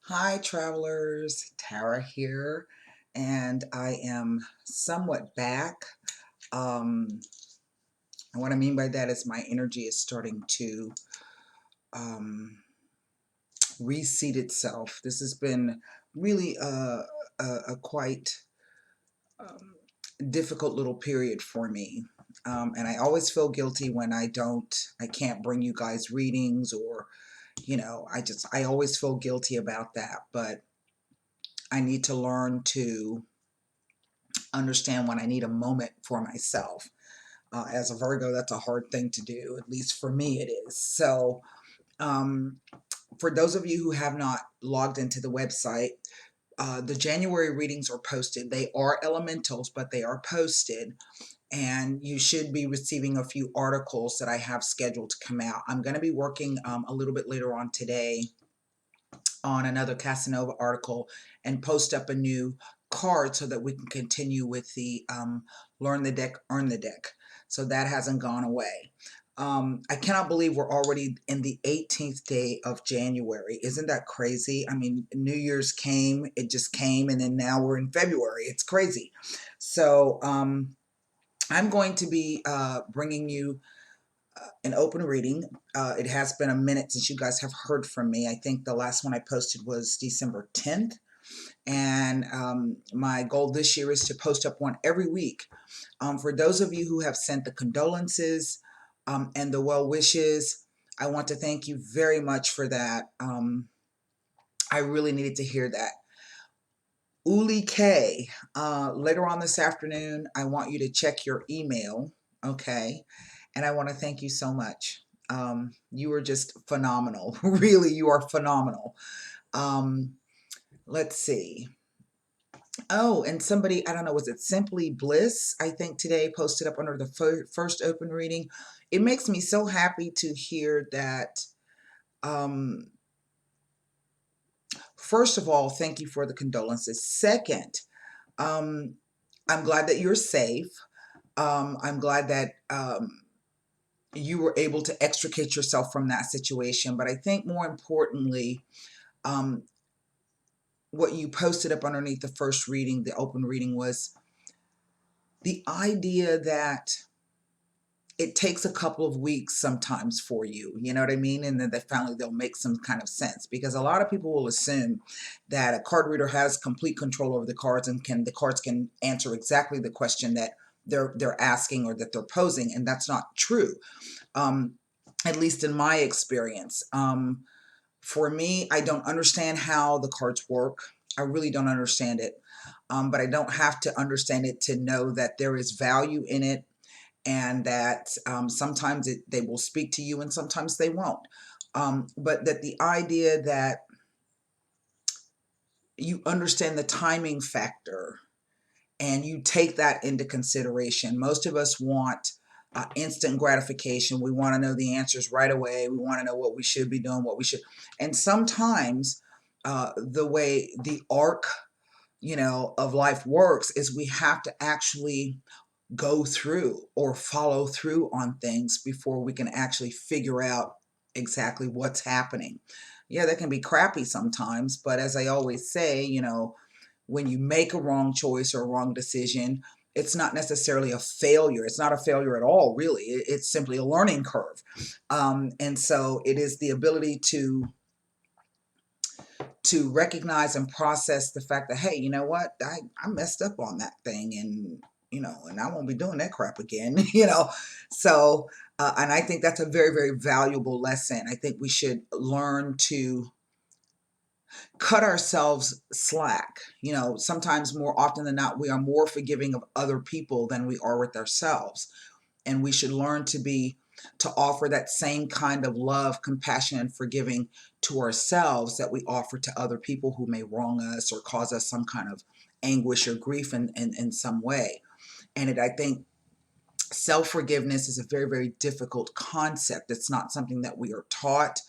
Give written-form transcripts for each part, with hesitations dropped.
Hi, travelers. Tara here, and I am somewhat back. Um, and what I mean by that is my energy is starting to um, reseat itself. This has been really a quite um, difficult little period for me. And I always feel guilty when I can't bring you guys readings or, I always feel guilty about that. But I need to learn to understand when I need a moment for myself. As a Virgo, that's a hard thing to do, at least for me it is. So, um, for those of you who have not logged into the website, the January readings are posted. They are elementals, but they are posted. And you should be receiving a few articles that I have scheduled to come out. I'm going to be working a little bit later on today on another Casanova article and post up a new card so that we can continue with the Learn the Deck, Earn the Deck. So that hasn't gone away. I cannot believe we're already in the 18th day of January. Isn't that crazy? I mean, New Year's came, it just came, and then now we're in February. It's crazy. So I'm going to be bringing you an open reading. It has been a minute since you guys have heard from me. I think the last one I posted was December 10th. And my goal this year is to post up one every week. For those of you who have sent the condolences and the well wishes, I want to thank you very much for that. I really needed to hear that. Uli K, later on this afternoon, I want you to check your email, okay? And I want to thank you so much. You are just phenomenal. Really, you are phenomenal. Um, let's see. Oh, and somebody, I don't know, was it Simply Bliss? I think today posted up under the first open reading. It makes me so happy to hear that. Um, First of all, thank you for the condolences. Second, um, I'm glad that you're safe. I'm glad that you were able to extricate yourself from that situation. But I think more importantly, um, what you posted up underneath the first reading, the open reading, was the idea that it takes a couple of weeks sometimes for you know what I mean, and then finally they'll make some kind of sense, because a lot of people will assume that a card reader has complete control over the cards and the cards can answer exactly the question that they're asking or that they're posing, and that's not true. um, at least in my experience. For me, I don't understand how the cards work. I really don't understand it. But I don't have to understand it to know that there is value in it, and that sometimes they will speak to you and sometimes they won't. But that the idea that you understand the timing factor and you take that into consideration. Most of us want instant gratification. We want to know the answers right away. We want to know what we should be doing, what we should. And sometimes the way the arc, of life works is we have to actually go through or follow through on things before we can actually figure out exactly what's happening. Yeah, that can be crappy sometimes, but as I always say, when you make a wrong choice or a wrong decision, it's not necessarily a failure. It's not a failure at all, really. It's simply a learning curve. And so it is the ability to recognize and process the fact that, hey, you know what, I messed up on that thing, and and I won't be doing that crap again. So and I think that's a very, very valuable lesson. I think we should learn to cut ourselves slack. Sometimes, more often than not, we are more forgiving of other people than we are with ourselves, and we should learn to offer that same kind of love, compassion, and forgiving to ourselves that we offer to other people who may wrong us or cause us some kind of anguish or grief in some way. And I think self-forgiveness is a very, very difficult concept. It's not something that we are taught.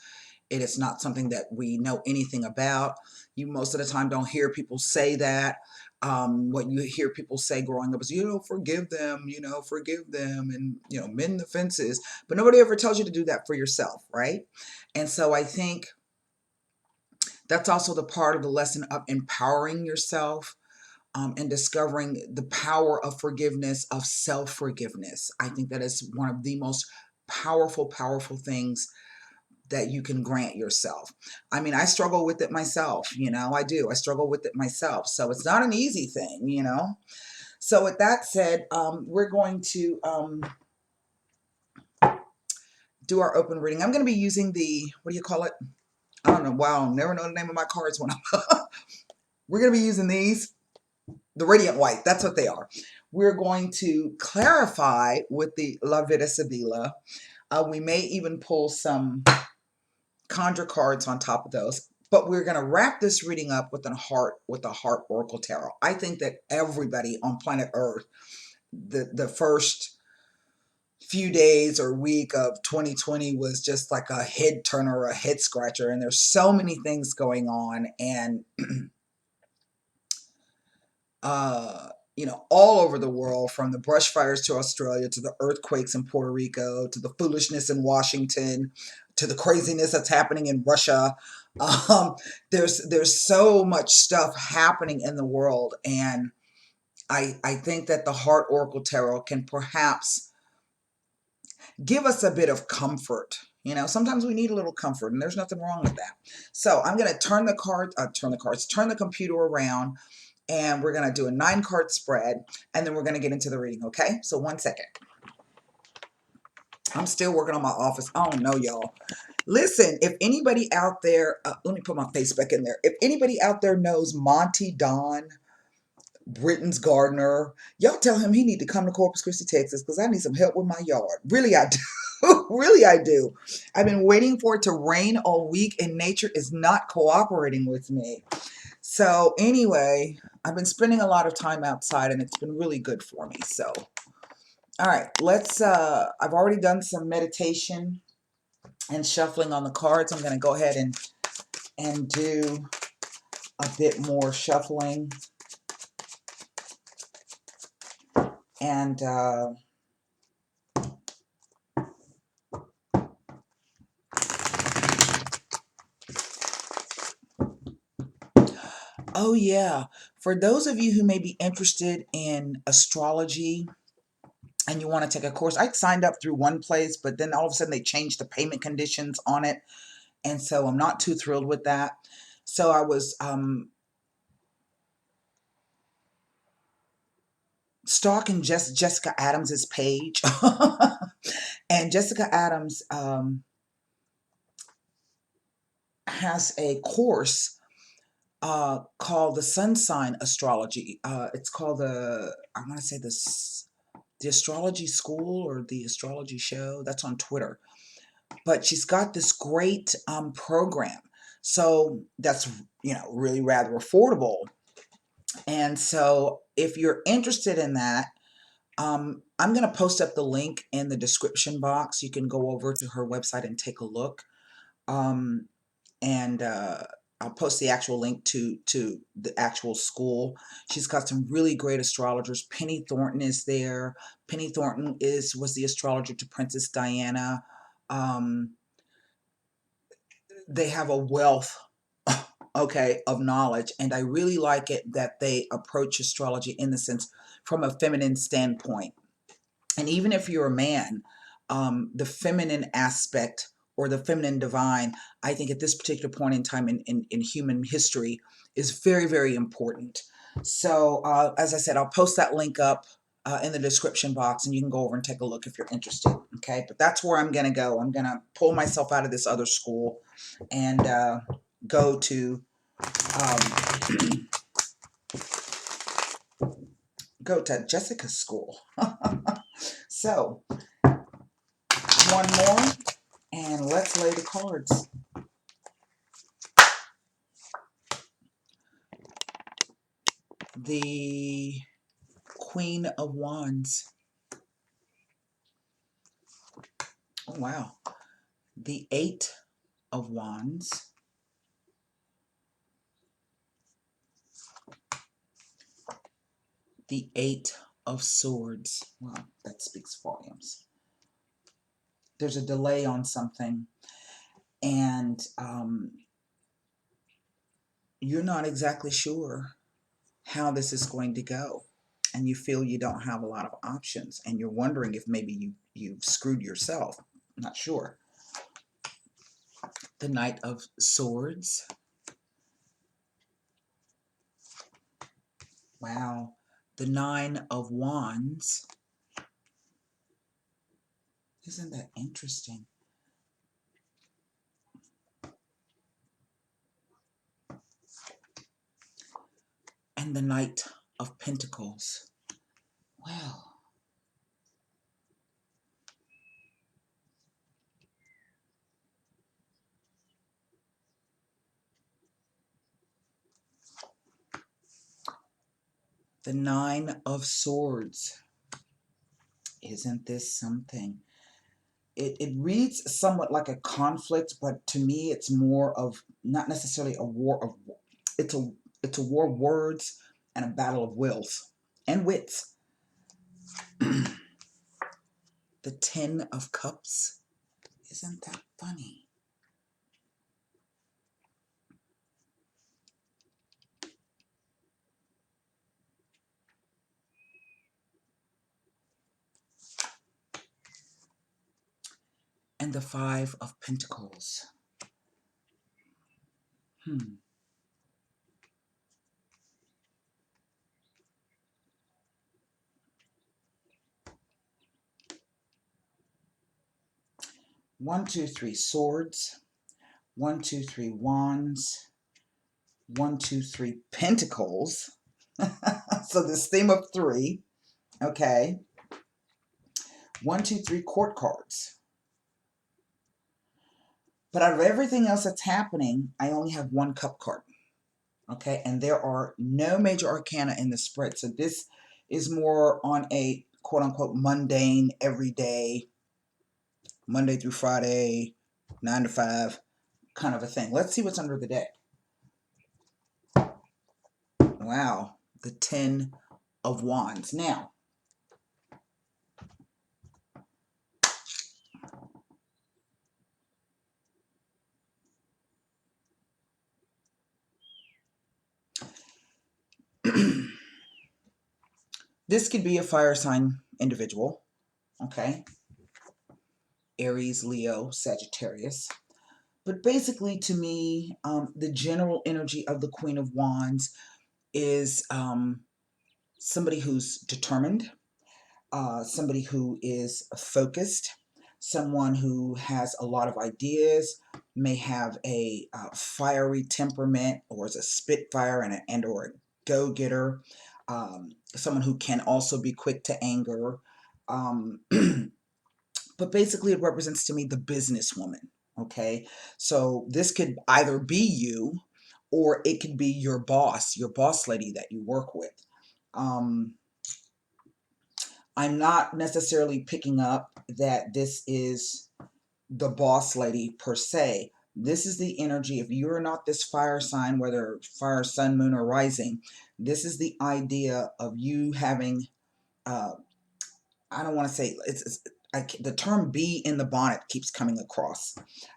It is not something that we know anything about. You most of the time don't hear people say that. What you hear people say growing up is, forgive them, forgive them, and, mend the fences. But nobody ever tells you to do that for yourself, right? And so I think That's also the part of the lesson of empowering yourself, and discovering the power of forgiveness, of self-forgiveness. I think that is one of the most powerful, powerful things that you can grant yourself. I mean, I struggle with it myself, you know, I do. I struggle with it myself. So it's not an easy thing, you know. So with that said, we're going to do our open reading. I'm going to be using the, what do you call it? I don't know. Wow, never know the name of my cards when I'm we're going to be using these, the radiant white. That's what they are. We're going to clarify with the La Vida Sibila. We may even pull some conjure cards on top of those. But we're going to wrap this reading up with a heart oracle tarot. I think that everybody on planet Earth, the first few days or week of 2020 was just like a head turner, a head scratcher, and there's so many things going on, and you know, all over the world, from the brush fires to Australia, to the earthquakes in Puerto Rico, to the foolishness in Washington, to the craziness that's happening in Russia. There's so much stuff happening in the world, and I think that the Heart Oracle Tarot can perhaps give us a bit of comfort. You know, sometimes we need a little comfort, and there's nothing wrong with that. So I'm going to turn the computer around, and we're going to do a 9-card spread, and then we're going to get into the reading, okay? So 1 second. I'm still working on my office. I don't know, y'all. Listen, if anybody out there, let me put my face back in there. If anybody out there knows Monty Don, Britain's gardener, y'all tell him he need to come to Corpus Christi, Texas, because I need some help with my yard. Really, I do. Really, I do. I've been waiting for it to rain all week, and nature is not cooperating with me. So anyway, I've been spending a lot of time outside, and it's been really good for me. So, all right, let's, I've already done some meditation and shuffling on the cards. I'm going to go ahead and do a bit more shuffling. And, oh yeah, for those of you who may be interested in astrology and you want to take a course, I signed up through one place, but then all of a sudden they changed the payment conditions on it. And so I'm not too thrilled with that. So I was stalking Jessica Adams's page. And Jessica Adams has a course called the Sun Sign Astrology. It's called I want to say the Astrology School or the Astrology Show. That's on Twitter. But she's got this great program. So that's, you know, really rather affordable. And so if you're interested in that, I'm going to post up the link in the description box. You can go over to her website and take a look. And I'll post the actual link to the actual school. She's got some really great astrologers. Penny Thornton is there. Penny Thornton was the astrologer to Princess Diana. They have a wealth, okay, of knowledge, and I really like it that they approach astrology in the sense from a feminine standpoint. And even if you're a man, the feminine aspect or the feminine divine, I think at this particular point in time in human history is very, very important. So as I said, I'll post that link up in the description box, and you can go over and take a look if you're interested. Okay, but that's where I'm going to go. I'm going to pull myself out of this other school and go to go to Jessica's school. So one more, and let's lay the cards. The Queen of Wands. Oh, wow. The Eight of Wands. The Eight of Swords. Wow, that speaks volumes. There's a delay on something, and you're not exactly sure how this is going to go, and you feel you don't have a lot of options, and you're wondering if maybe you've screwed yourself. Not sure. The Knight of Swords. Wow. The Nine of Wands. Isn't that interesting? And the Knight of Pentacles. Well, the Nine of Swords. Isn't this something? It reads somewhat like a conflict, but to me it's more of not necessarily a war of, it's a it's a war of words and a battle of wills and wits. The Ten of Cups. Isn't that funny? And the Five of Pentacles. Hmm. One, two, three swords. One, two, three wands. One, two, three pentacles. So this theme of three. Okay. One, two, three court cards. But out of everything else that's happening, I only have one cup card. Okay. And there are no major arcana in the spread. So this is more on a quote unquote mundane, everyday, Monday through Friday, 9 to 5 kind of a thing. Let's see what's under the deck. Wow. The Ten of Wands. Now, this could be a fire sign individual. Okay. Aries, Leo, Sagittarius. But basically, to me, the general energy of the Queen of Wands is somebody who's determined, somebody who is focused, someone who has a lot of ideas, may have a fiery temperament, or is a spitfire and or a go-getter, someone who can also be quick to anger. Um, but basically it represents to me the businesswoman. Okay, so this could either be you, or it could be your boss lady that you work with. um, I'm not necessarily picking up that this is the boss lady per se. This is the energy. If you're not this fire sign, whether fire, sun, moon, or rising, this is the idea of you having uh, I don't want to say the term "bee in the bonnet" keeps coming across,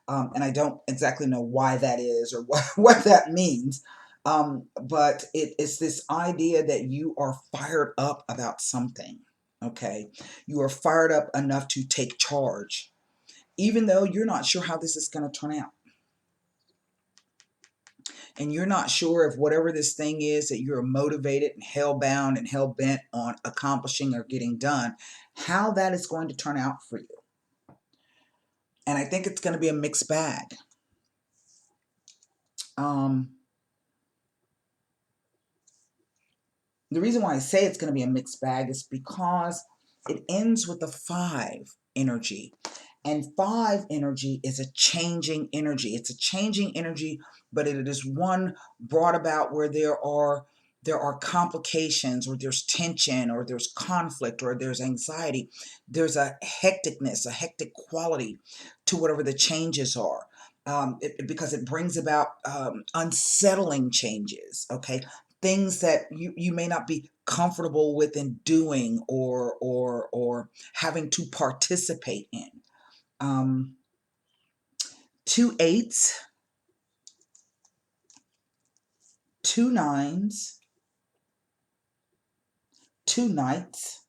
and I don't exactly know why that is or what that means. But it's this idea that you are fired up about something. Okay, you are fired up enough to take charge, even though you're not sure how this is going to turn out. And you're not sure if whatever this thing is that you're motivated and hell-bound and hell-bent on accomplishing or getting done, how that is going to turn out for you. And I think it's going to be a mixed bag. Um, the reason why I say it's going to be a mixed bag is because it ends with the 5 energy. And 5 energy is a changing energy. It's a changing energy, but it is one brought about where there are complications, or there's tension, or there's conflict, or there's anxiety. There's a hecticness, a hectic quality to whatever the changes are. Because it brings about unsettling changes, okay? Things that you may not be comfortable with in doing, or having to participate in. 2 8s, 2 nines, 2 knights,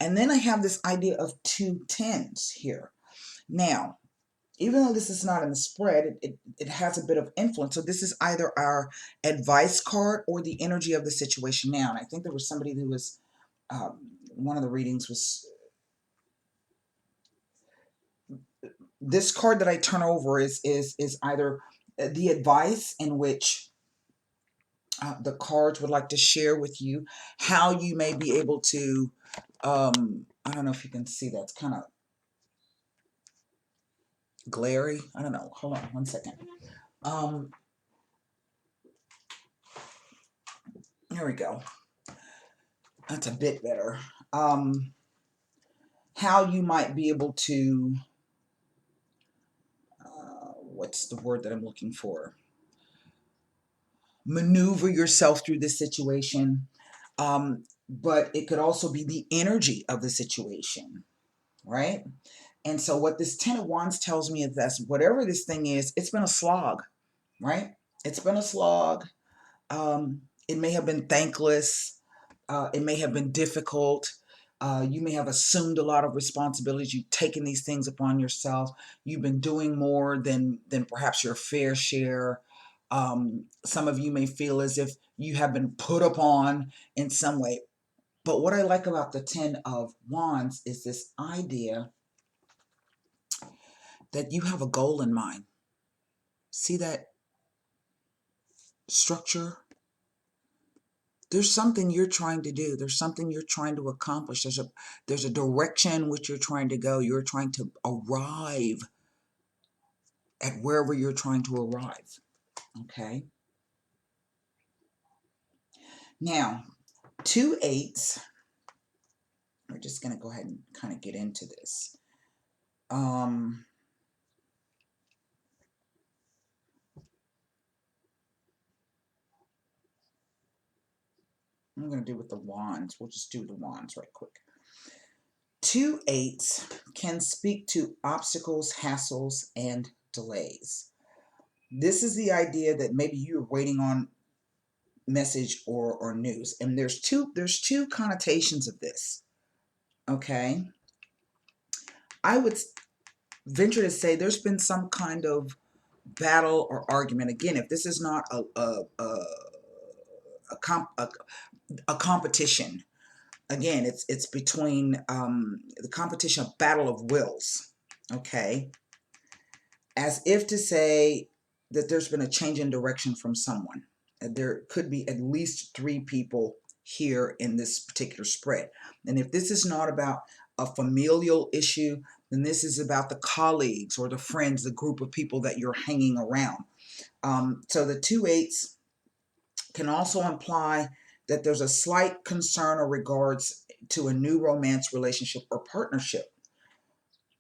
and then I have this idea of 2 tens here. Now, even though this is not in the spread, it has a bit of influence. So this is either our advice card or the energy of the situation now. And I think there was somebody who was, one of the readings was, this card that I turn over is either the advice in which the cards would like to share with you how you may be able to, I don't know if you can see, that's kind of glary. I don't know. Hold on one second. Here we go. That's a bit better. How you might be able to, what's the word that I'm looking for? Maneuver yourself through this situation. But it could also be the energy of the situation, right? And so what this Ten of Wands tells me is that whatever this thing is, it's been a slog, right? It's been a slog. It may have been thankless. It may have been difficult. You may have assumed a lot of responsibilities. You've taken these things upon yourself. You've been doing more than perhaps your fair share. Some of you may feel as if you have been put upon in some way. But what I like about the Ten of Wands is this idea that you have a goal in mind. See that structure? There's something you're trying to do. There's something you're trying to accomplish. There's a direction which you're trying to go. You're trying to arrive at wherever you're trying to arrive. Okay. Now, 2 8s. We're just going to go ahead and kind of get into this. I'm going to do with the wands. We'll just do the wands right quick. 2 8s can speak to obstacles, hassles, and delays. This is the idea that maybe you're waiting on message or news, and there's two connotations of this. Okay, I would venture to say there's been some kind of battle or argument. Again, if this is not a competition, again, it's between the competition of battle of wills. Okay, as if to say that there's been a change in direction from someone. There could be at least 3 people here in this particular spread. And if this is not about a familial issue, then this is about the colleagues or the friends, the group of people that you're hanging around. So the 2 8s can also imply that there's a slight concern or regards to a new romance relationship or partnership.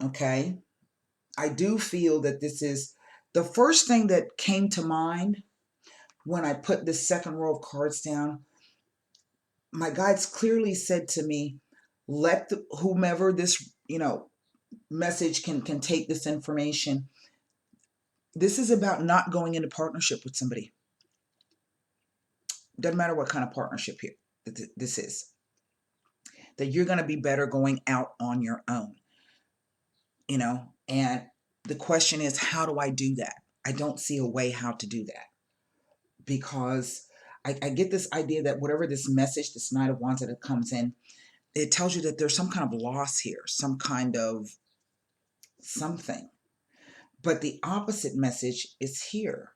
Okay, I do feel that this is the first thing that came to mind when I put this second row of cards down. My guides clearly said to me, let whomever this, message can take this information. This is about not going into partnership with somebody. Doesn't matter what kind of partnership here this is. That you're going to be better going out on your own. And the question is, how do I do that? I don't see a way how to do that, because I get this idea that whatever this message, this Knight of Wands that it comes in, it tells you that there's some kind of loss here, some kind of something. But the opposite message is here.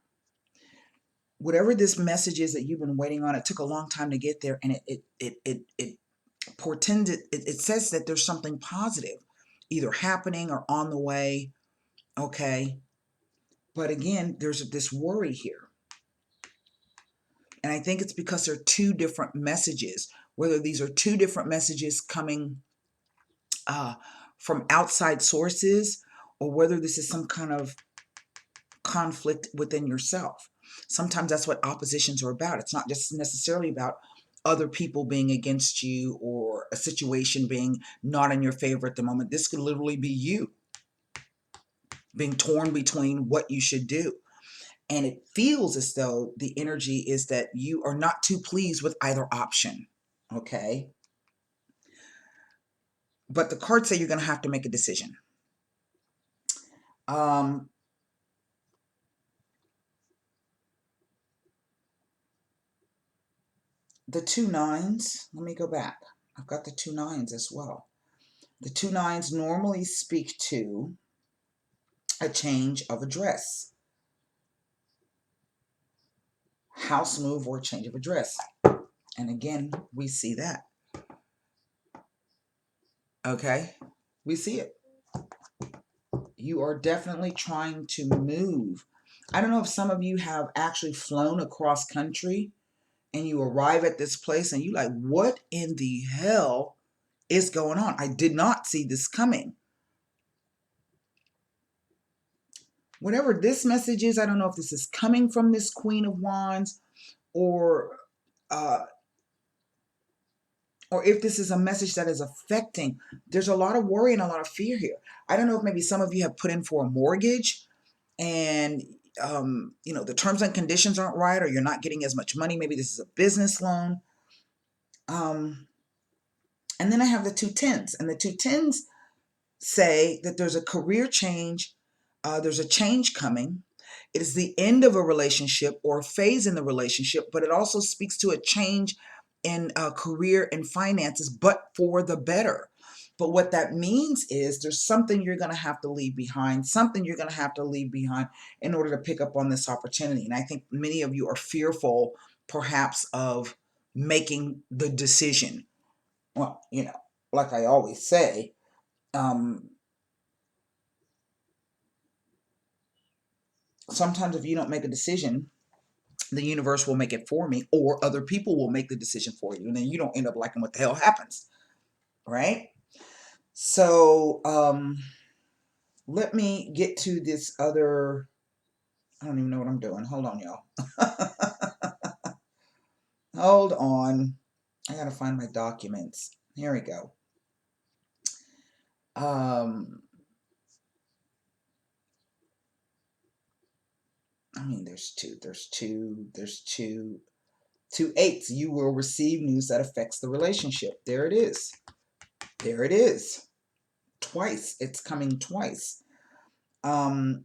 Whatever this message is that you've been waiting on, it took a long time to get there, and it portends, it says that there's something positive either happening or on the way. Okay. But again, there's this worry here. And I think it's because there are 2 different messages, whether these are 2 different messages coming from outside sources, or whether this is some kind of conflict within yourself. Sometimes that's what oppositions are about. It's not just necessarily about other people being against you or a situation being not in your favor at the moment. This could literally be you being torn between what you should do. And it feels as though the energy is that you are not too pleased with either option. Okay. But the cards say you're going to have to make a decision. Um, the 2 9s, let me go back. I've got the 2 9s as well. The 2 9s normally speak to a change of address, house move, or change of address. And again, we see that. Okay, we see it. You are definitely trying to move. I don't know if some of you have actually flown across country and you arrive at this place and you like, what in the hell is going on? I did not see this coming. Whatever this message is, I don't know if this is coming from this Queen of Wands or uh, or if this is a message that is affecting. There's a lot of worry and a lot of fear here. I don't know if maybe some of you have put in for a mortgage and you know, the terms and conditions aren't right, or you're not getting as much money. Maybe this is a business loan. And then I have the 2 10s, and the 2 10s say that there's a career change, there's a change coming. It is the end of a relationship or a phase in the relationship, but it also speaks to a change in career and finances, but for the better. But what that means is there's something you're going to have to leave behind, something you're going to have to leave behind in order to pick up on this opportunity. And I think many of you are fearful, perhaps, of making the decision. Well, you know, like I always say, sometimes if you don't make a decision, the universe will make it for me, or other people will make the decision for you, and then you don't end up liking what the hell happens, right? So let me get to this other. I don't even know what I'm doing. Hold on, y'all. Hold on. I gotta find my documents. Here we go. I mean, there's two 8s. You will receive news that affects the relationship. There it is. There it is. Twice. It's coming twice. 2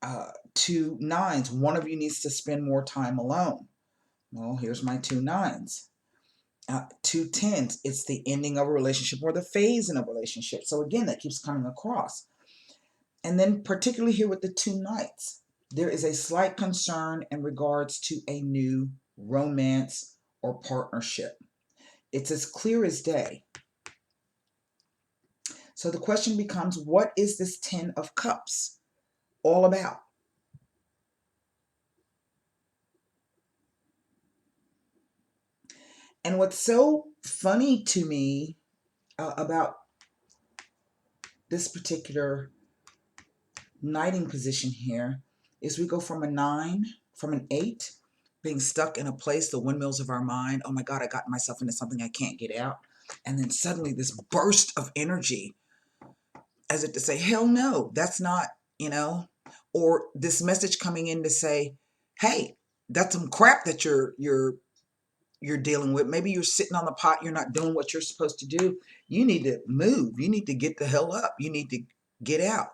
9s. One of you needs to spend more time alone. Well, here's my 2 9s. 2 10s. It's the ending of a relationship or the phase in a relationship. So again, that keeps coming across. And then particularly here with the 2 Knights, there is a slight concern in regards to a new romance or partnership. It's as clear as day. So the question becomes, what is this 10 of Cups all about? And what's so funny to me about this particular knighting position here is we go from a 9, from an 8, being stuck in a place, the windmills of our mind. Oh my God, I got myself into something I can't get out. And then suddenly this burst of energy, as if to say, hell no, that's not, you know, or this message coming in to say, hey, that's some crap that you're dealing with. Maybe you're sitting on the pot, you're not doing what you're supposed to do. You need to move. You need to get the hell up. You need to get out.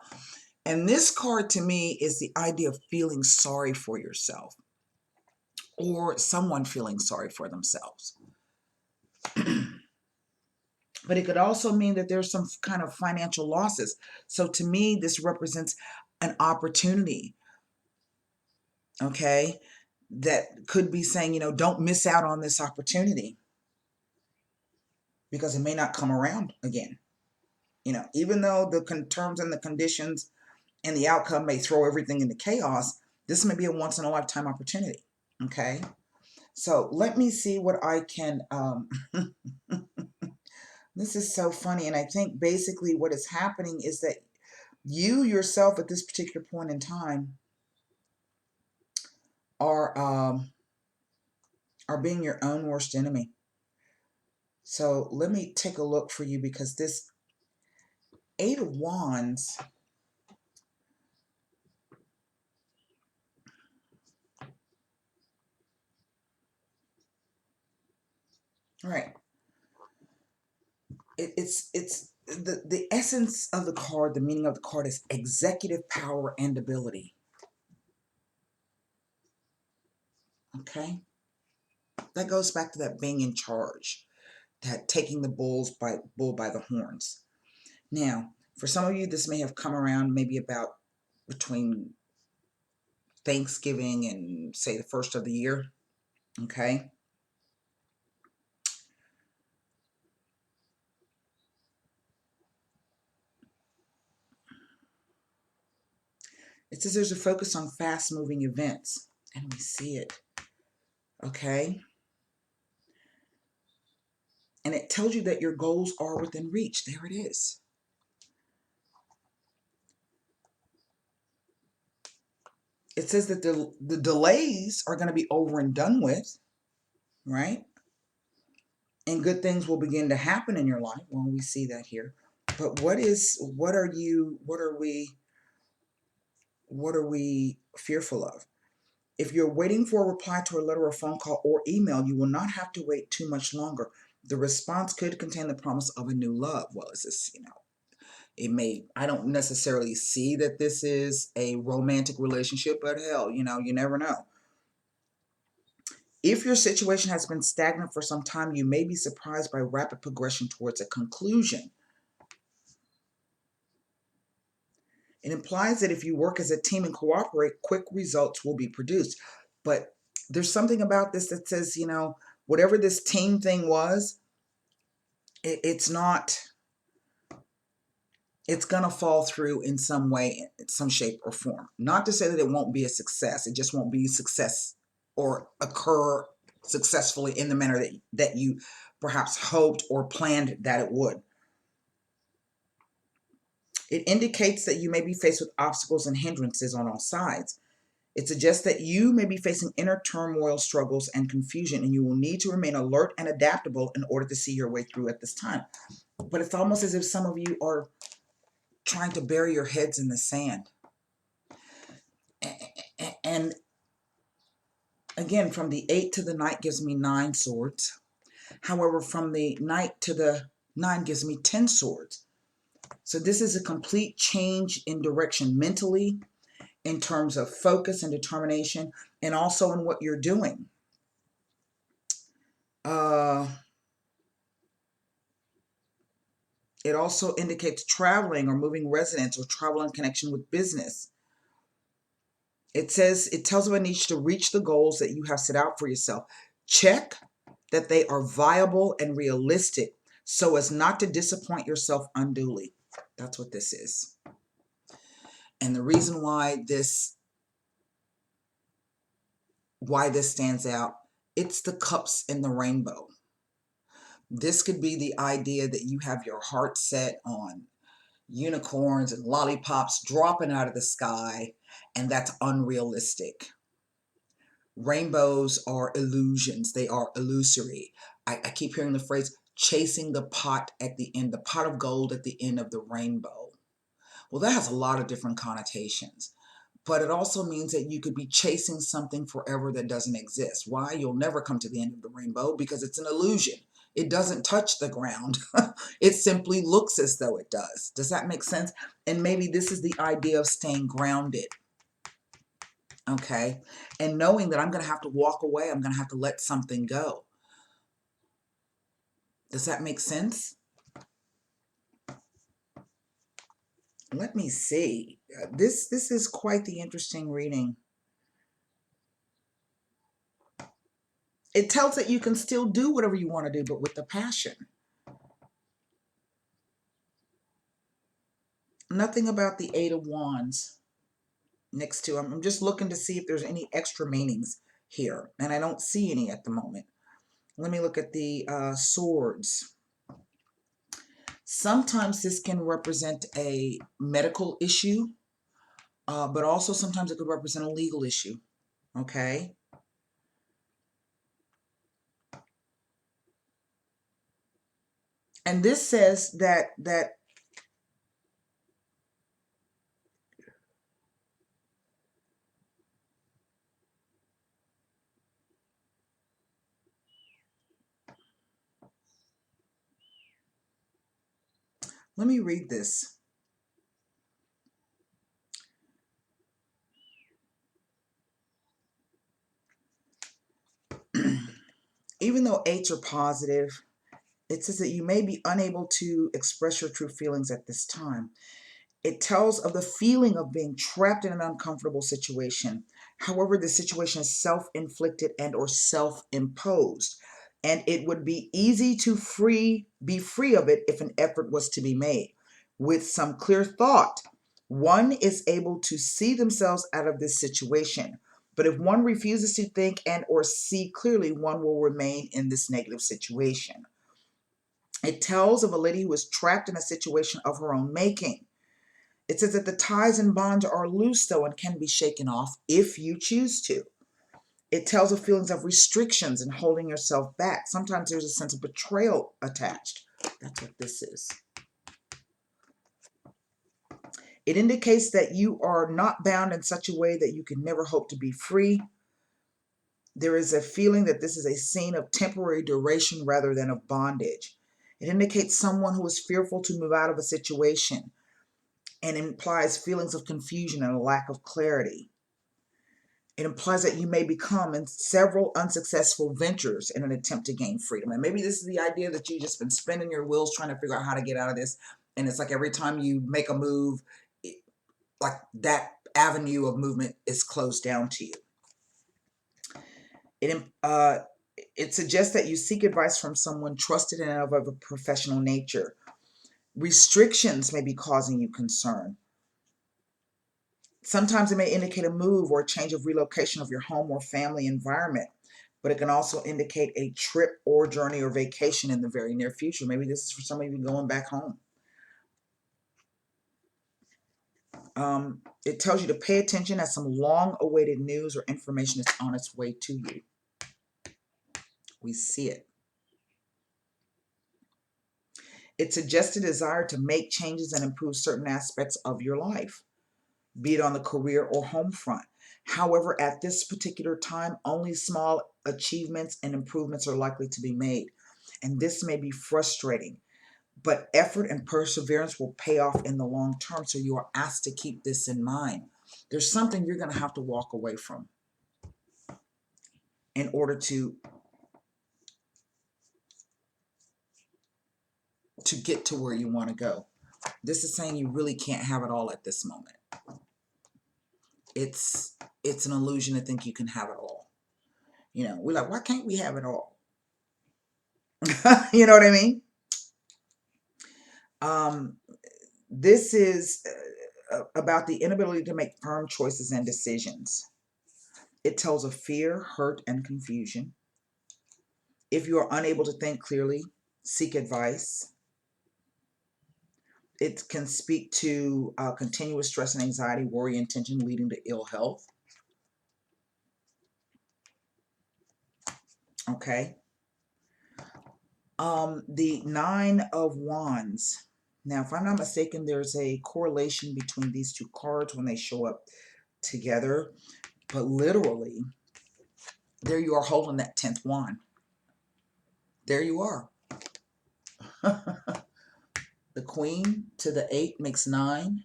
And this card to me is the idea of feeling sorry for yourself or someone feeling sorry for themselves. But it could also mean that there's some kind of financial losses. So to me, this represents an opportunity, okay, that could be saying, you know, don't miss out on this opportunity because it may not come around again. You know, even though the terms and the conditions and the outcome may throw everything into chaos, this may be a once in a lifetime opportunity, okay? So let me see what I can, this is so funny. And I think basically what is happening is that you yourself at this particular point in time are being your own worst enemy. So let me take a look for you, because this 8 of Wands, All right. It's the essence of the card, the meaning of the card is executive power and ability. Okay? That goes back to that being in charge, that taking the bull by the horns. Now, for some of you, this may have come around maybe about between Thanksgiving and say the first of the year. Okay? It says there's a focus on fast moving events, and we see it. Okay? And it tells you that your goals are within reach. There it is. It says that the delays are going to be over and done with, right? And good things will begin to happen in your life. Well, we see that here. But what are we fearful of? If you're waiting for a reply to a letter or phone call or email, you will not have to wait too much longer. The response could contain the promise of a new love. Well, is this, it may, I don't necessarily see that this is a romantic relationship, but hell, you never know. If your situation has been stagnant for some time, you may be surprised by rapid progression towards a conclusion. It implies that if you work as a team and cooperate, quick results will be produced. But there's something about this that says, whatever this team thing was, it's not, it's going to fall through in some way, in some shape or form. Not to say that it won't be a success. It just won't be success or occur successfully in the manner that you perhaps hoped or planned that it would. It indicates that you may be faced with obstacles and hindrances on all sides. It suggests that you may be facing inner turmoil, struggles, and confusion, and you will need to remain alert and adaptable in order to see your way through at this time. But it's almost as if some of you are trying to bury your heads in the sand. And again, from the 8 to the Knight gives me 9 swords. However, from the Knight to the 9 gives me 10 swords. So this is a complete change in direction mentally, in terms of focus and determination, and also in what you're doing. It also indicates traveling or moving residence or travel in connection with business. It tells of a need to reach the goals that you have set out for yourself. Check that they are viable and realistic so as not to disappoint yourself unduly. That's what this is. And the reason why this stands out, it's the cups in the rainbow. This could be the idea that you have your heart set on unicorns and lollipops dropping out of the sky, and that's unrealistic. Rainbows are illusions. They are illusory. I keep hearing the phrase chasing the pot at the end, the pot of gold at the end of the rainbow. Well, that has a lot of different connotations. But it also means that you could be chasing something forever that doesn't exist. Why? You'll never come to the end of the rainbow because it's an illusion. It doesn't touch the ground. It simply looks as though it does. Does that make sense? And maybe this is the idea of staying grounded. Okay? And knowing that I'm going to have to walk away. I'm going to have to let something go. Does that make sense? Let me see. This is quite the interesting reading. It tells that you can still do whatever you want to do, but with the passion. Nothing about the Eight of Wands next to them. I'm just looking to see if there's any extra meanings here, and I don't see any at the moment. Let me look at the swords. Sometimes this can represent a medical issue, but also sometimes it could represent a legal issue. Okay? And this says that Let me read this. Even though eights are positive, it says that you may be unable to express your true feelings at this time. It tells of the feeling of being trapped in an uncomfortable situation. However, the situation is self-inflicted and or self-imposed, and it would be easy to be free of it if an effort was to be made. With some clear thought, one is able to see themselves out of this situation. But if one refuses to think and or see clearly, one will remain in this negative situation. It tells of a lady who is trapped in a situation of her own making. It says that the ties and bonds are loose, though, and can be shaken off if you choose to. It tells of feelings of restrictions and holding yourself back. Sometimes there's a sense of betrayal attached. That's what this is. It indicates that you are not bound in such a way that you can never hope to be free. There is a feeling that this is a scene of temporary duration rather than of bondage. It indicates someone who is fearful to move out of a situation and implies feelings of confusion and a lack of clarity. It implies that you may become in several unsuccessful ventures in an attempt to gain freedom. And maybe this is the idea that you've just been spinning your wheels trying to figure out how to get out of this. And it's like every time you make a move, like that avenue of movement is closed down to you. It suggests that you seek advice from someone trusted and of a professional nature. Restrictions may be causing you concern. Sometimes it may indicate a move or a change of relocation of your home or family environment, but it can also indicate a trip or journey or vacation in the very near future. Maybe this is for some of you going back home. It tells you to pay attention as some long-awaited news or information is on its way to you. We see it. It suggests a desire to make changes and improve certain aspects of your life, be it on the career or home front. However, at this particular time, only small achievements and improvements are likely to be made. And this may be frustrating, but effort and perseverance will pay off in the long term. So you are asked to keep this in mind. There's something you're going to have to walk away from in order to get to where you want to go. This is saying you really can't have it all at this moment. It's an illusion to think you can have it all. You know, we're like, why can't we have it all? You know what I mean? This is about the inability to make firm choices and decisions. It tells of fear, hurt, and confusion. If you are unable to think clearly, seek advice. It can speak to continuous stress and anxiety, worry, and tension leading to ill health. Okay. The Nine of Wands. Now, if I'm not mistaken, there's a correlation between these two cards when they show up together. But literally, there you are holding that 10th wand. There you are. The Queen to the 8 makes 9,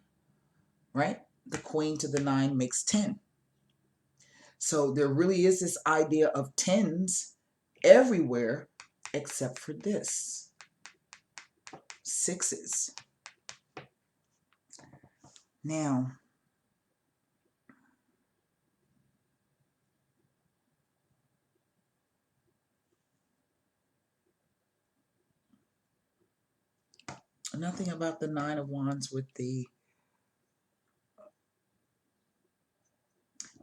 right? The Queen to the 9 makes 10. So there really is this idea of 10s everywhere except for this. 6s. Now, nothing about the 9 of Wands with the...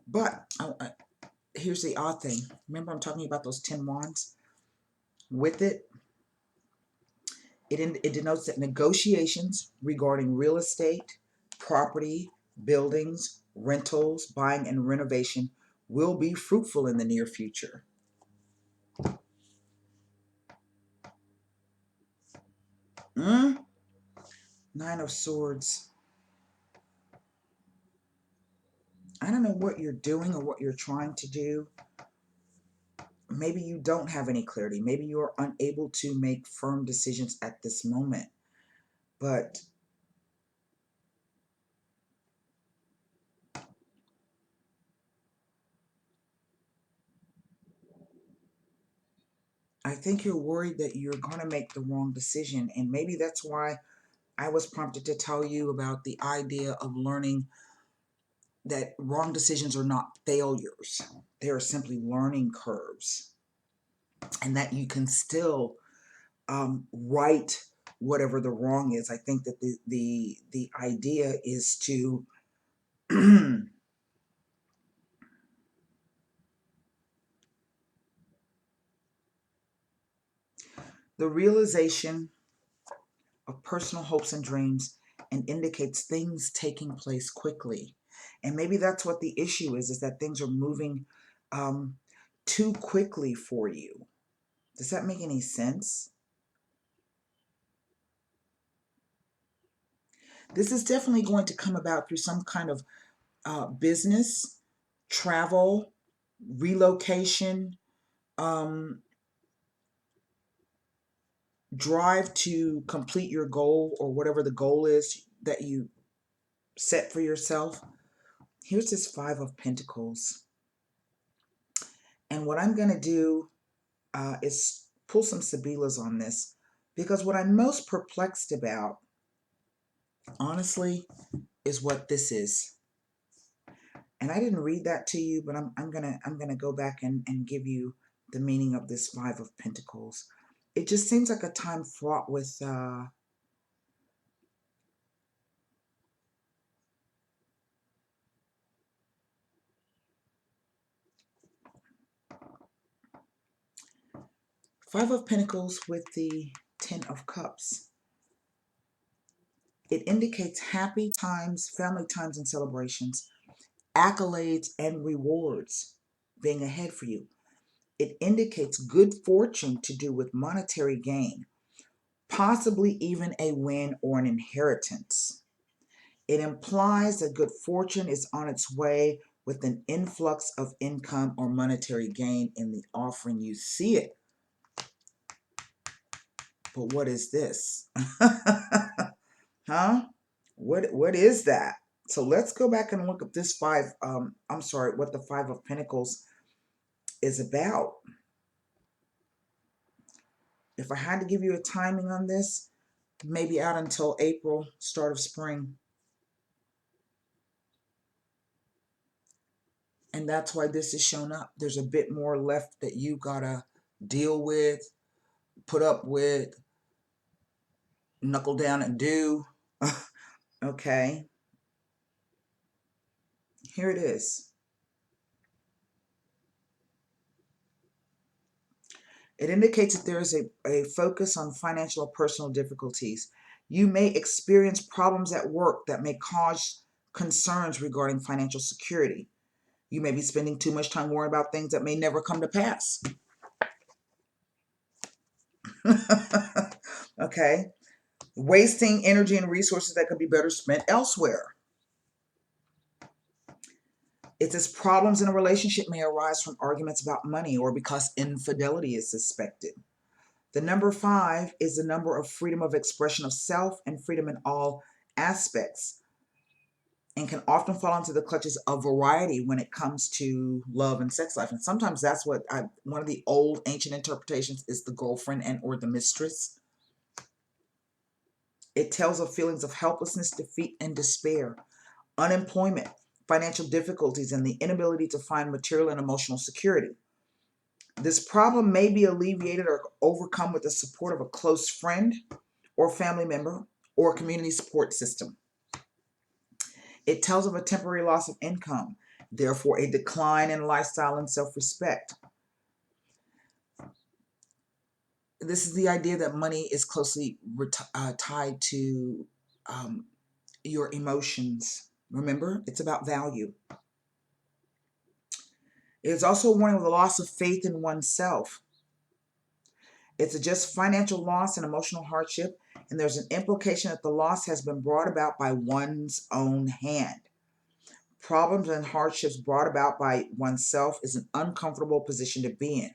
But here's the odd thing. Remember I'm talking about those 10 wands? With it, it denotes that negotiations regarding real estate, property, buildings, rentals, buying, and renovation will be fruitful in the near future. Nine of Swords. I don't know what you're doing or what you're trying to do. Maybe you don't have any clarity. Maybe you are unable to make firm decisions at this moment. But I think you're worried that you're going to make the wrong decision. And maybe that's why I was prompted to tell you about the idea of learning that wrong decisions are not failures. They are simply learning curves. And that you can still right whatever the wrong is. I think that the idea is to the realization of personal hopes and dreams and indicates things taking place quickly. And maybe that's what the issue is that things are moving um, too quickly for you. Does that make any sense? This is definitely going to come about through some kind of business, travel, relocation, um, drive to complete your goal or whatever the goal is that you set for yourself. Here's this Five of Pentacles. And what I'm going to do is pull some Sabilas on this, because what I'm most perplexed about, honestly, is what this is. And I didn't read that to you, but I'm gonna go back and give you the meaning of this Five of Pentacles. It just seems like a time fraught with Five of Pentacles with the Ten of Cups. It indicates happy times, family times, and celebrations, accolades and rewards being ahead for you. It indicates good fortune to do with monetary gain, possibly even a win or an inheritance. It implies that good fortune is on its way with an influx of income or monetary gain in the offering. You see it. But what is this? Huh? What is that? So let's go back and look at this what the Five of Pentacles is about. If I had to give you a timing on this, maybe out until April, start of spring. And that's why this is shown up. There's a bit more left that you gotta deal with, put up with, knuckle down and do. Okay, here it is. It indicates that there is a focus on financial or personal difficulties. You may experience problems at work that may cause concerns regarding financial security. You may be spending too much time worrying about things that may never come to pass. Okay, wasting energy and resources that could be better spent elsewhere. It says problems in a relationship may arise from arguments about money or because infidelity is suspected. The number 5 is the number of freedom of expression of self and freedom in all aspects, and can often fall into the clutches of variety when it comes to love and sex life. And sometimes that's one of the old ancient interpretations is the girlfriend and or the mistress. It tells of feelings of helplessness, defeat, and despair, unemployment, financial difficulties, and the inability to find material and emotional security. This problem may be alleviated or overcome with the support of a close friend or family member or community support system. It tells of a temporary loss of income, therefore a decline in lifestyle and self-respect. This is the idea that money is closely tied to your emotions. Remember, it's about value. It is also a warning of the loss of faith in oneself. It's just financial loss and emotional hardship, and there's an implication that the loss has been brought about by one's own hand. Problems and hardships brought about by oneself is an uncomfortable position to be in,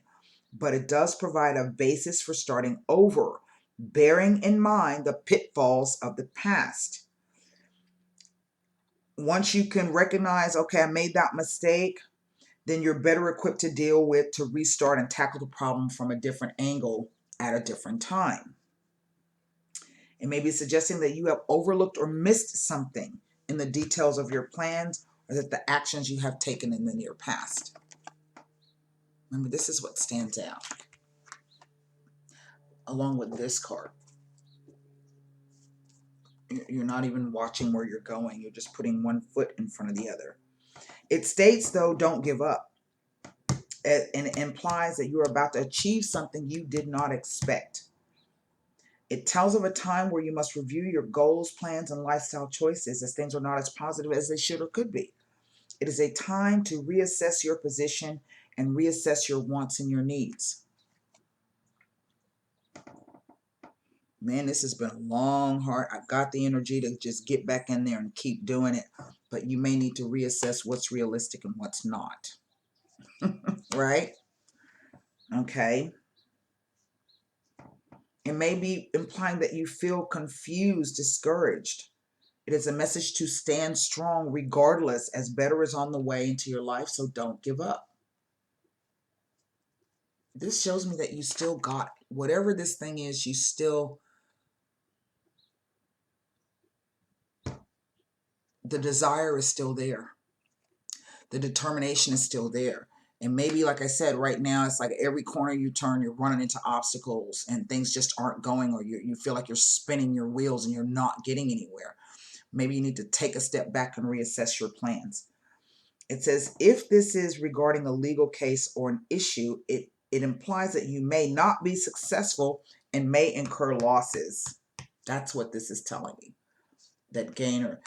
but it does provide a basis for starting over, bearing in mind the pitfalls of the past. Once you can recognize, okay, I made that mistake, then you're better equipped to deal with, to restart and tackle the problem from a different angle at a different time. It may be suggesting that you have overlooked or missed something in the details of your plans, or that the actions you have taken in the near past. Remember, this is what stands out, along with this card. You're not even watching where you're going. You're just putting one foot in front of the other. It states, though, don't give up. And it implies that you're about to achieve something you did not expect. It tells of a time where you must review your goals, plans, and lifestyle choices, as things are not as positive as they should or could be. It is a time to reassess your position and reassess your wants and your needs. Man, this has been a long, hard. I've got the energy to just get back in there and keep doing it, but you may need to reassess what's realistic and what's not. Right? Okay. It may be implying that you feel confused, discouraged. It is a message to stand strong regardless, as better is on the way into your life, so don't give up. This shows me that you still got whatever this thing is, you still, the desire is still there. The determination is still there. And maybe, like I said, right now, it's like every corner you turn, you're running into obstacles and things just aren't going, or you feel like you're spinning your wheels and you're not getting anywhere. Maybe you need to take a step back and reassess your plans. It says, if this is regarding a legal case or an issue, it implies that you may not be successful and may incur losses. That's what this is telling me. That gain, or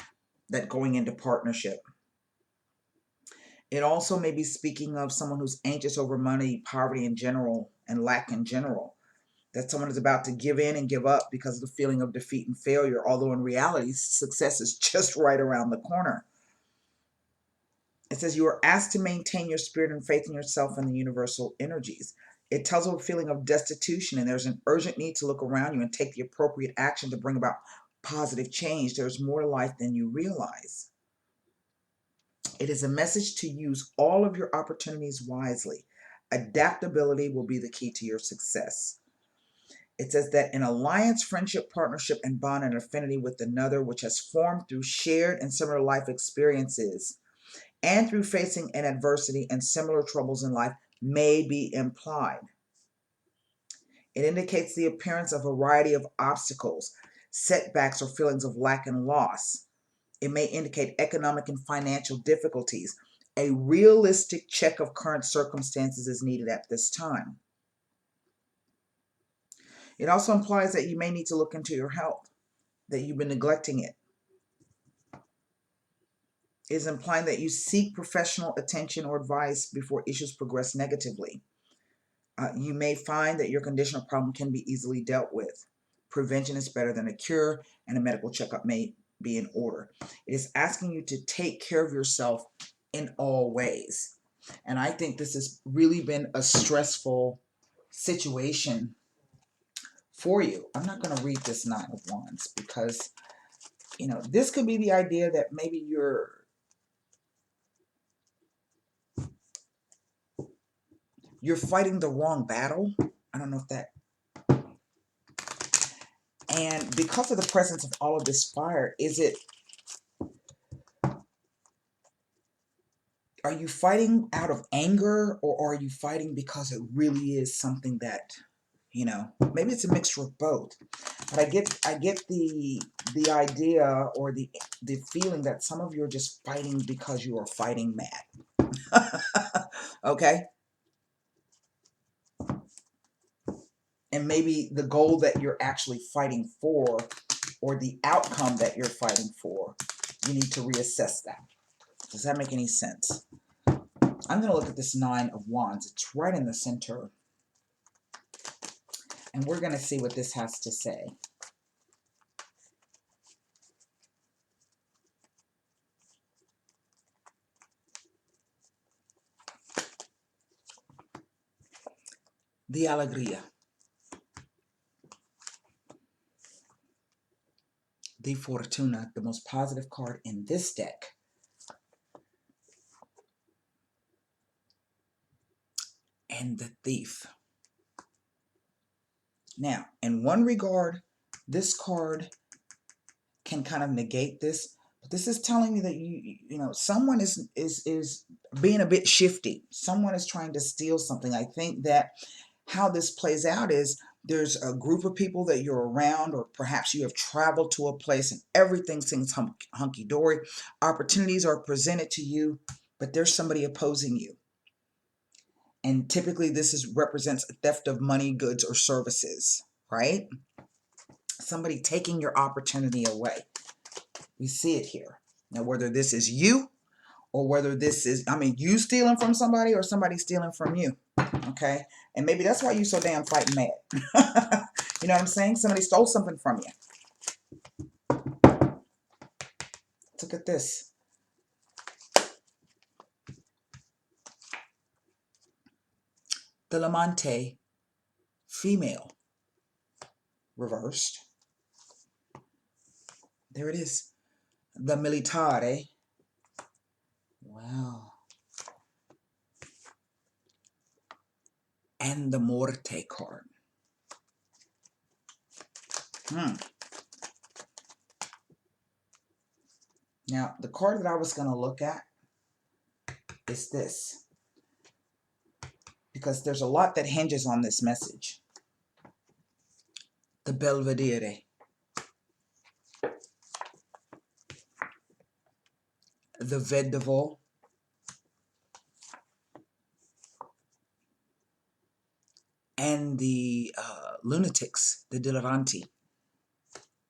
that going into partnership. It also may be speaking of someone who's anxious over money, poverty in general, and lack in general. That someone is about to give in and give up because of the feeling of defeat and failure, although in reality, success is just right around the corner. It says you are asked to maintain your spirit and faith in yourself and the universal energies. It tells of a feeling of destitution, and there's an urgent need to look around you and take the appropriate action to bring about positive change. There's more to life than you realize. It is a message to use all of your opportunities wisely. Adaptability will be the key to your success. It says that an alliance, friendship, partnership, and bond and affinity with another, which has formed through shared and similar life experiences and through facing an adversity and similar troubles in life, may be implied. It indicates the appearance of a variety of obstacles, setbacks, or feelings of lack and loss. It may indicate economic and financial difficulties. A realistic check of current circumstances is needed at this time. It also implies that you may need to look into your health, that you've been neglecting it. It is implying that you seek professional attention or advice before issues progress negatively. You may find that your condition or problem can be easily dealt with. Prevention is better than a cure, and a medical checkup may be in order. It is asking you to take care of yourself in all ways. And I think this has really been a stressful situation for you. I'm not going to read this Nine of Wands because, this could be the idea that maybe you're fighting the wrong battle. I don't know if that. And because of the presence of all of this fire, are you fighting out of anger, or are you fighting because it really is something that, maybe it's a mixture of both. But I get the idea, or the feeling that some of you are just fighting because you are fighting mad. Okay? And maybe the goal that you're actually fighting for, or the outcome that you're fighting for, you need to reassess that. Does that make any sense? I'm going to look at this Nine of Wands. It's right in the center. And we're going to see what this has to say. The Alegría. the Fortuna, the most positive card in this deck. And the Thief. Now, in one regard, this card can kind of negate this, but this is telling me that you know someone is being a bit shifty. Someone is trying to steal something. I think that how this plays out is there's a group of people that you're around, or perhaps you have traveled to a place and everything seems hunky-dory. Opportunities are presented to you, but there's somebody opposing you. And typically this represents a theft of money, goods, or services, right? Somebody taking your opportunity away. We see it here. Now, whether this is you or whether this is, I mean, you stealing from somebody or somebody stealing from you, okay? And maybe that's why you're so damn fighting mad. You know what I'm saying? Somebody stole something from you. Look at this. The Lamante, female, reversed. There it is. The Militare. Wow. And the Morte card. Now, the card that I was going to look at is this, because there's a lot that hinges on this message. The Belvedere. The Vedevo. And the Lunatics, the Dileranti,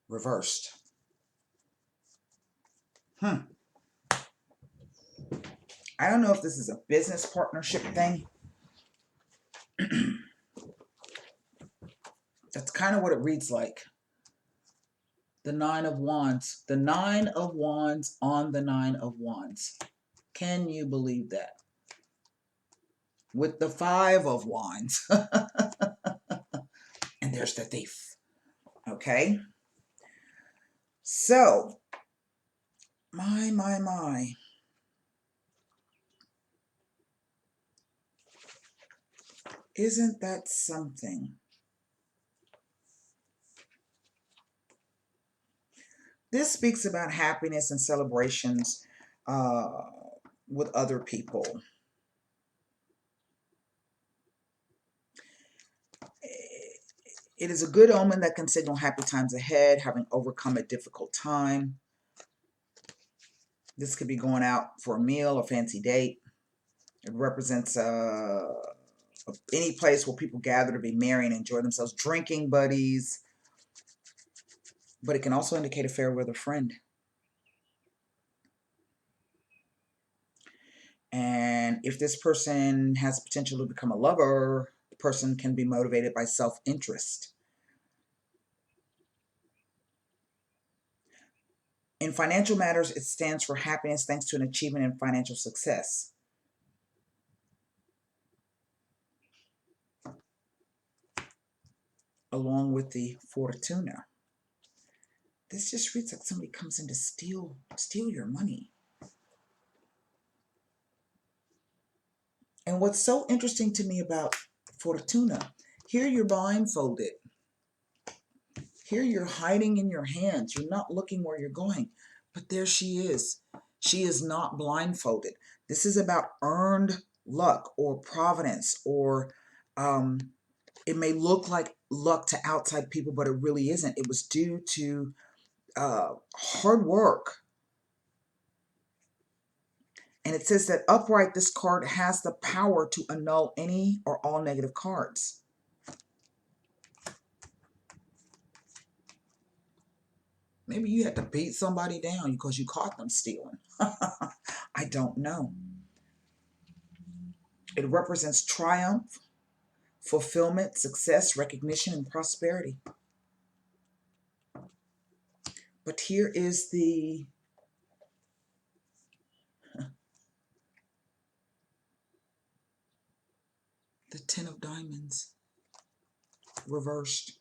reversed. I don't know if this is a business partnership thing. That's kind of what it reads like. The Nine of Wands. The Nine of Wands on the Nine of Wands. Can you believe that? With the Five of Wands. And there's the Thief. Okay? So, my. Isn't that something? This speaks about happiness and celebrations with other people. It is a good omen that can signal happy times ahead, having overcome a difficult time. This could be going out for a meal, a fancy date. It represents any place where people gather to be merry and enjoy themselves, drinking buddies. But it can also indicate a fair weather friend. And if this person has potential to become a lover, the person can be motivated by self-interest. In financial matters, it stands for happiness thanks to an achievement in financial success. Along with the Fortuna. This just reads like somebody comes in to steal your money. And what's so interesting to me about Fortuna, here you're blindfolded. Here you're hiding in your hands. You're not looking where you're going. But there she is. She is not blindfolded. This is about earned luck or providence, or it may look like luck to outside people, but it really isn't. It was due to hard work. And it says that upright, this card has the power to annul any or all negative cards. Maybe you had to beat somebody down because you caught them stealing. I don't know. It represents triumph, fulfillment, success, recognition, and prosperity. But here is the Ten of Diamonds reversed.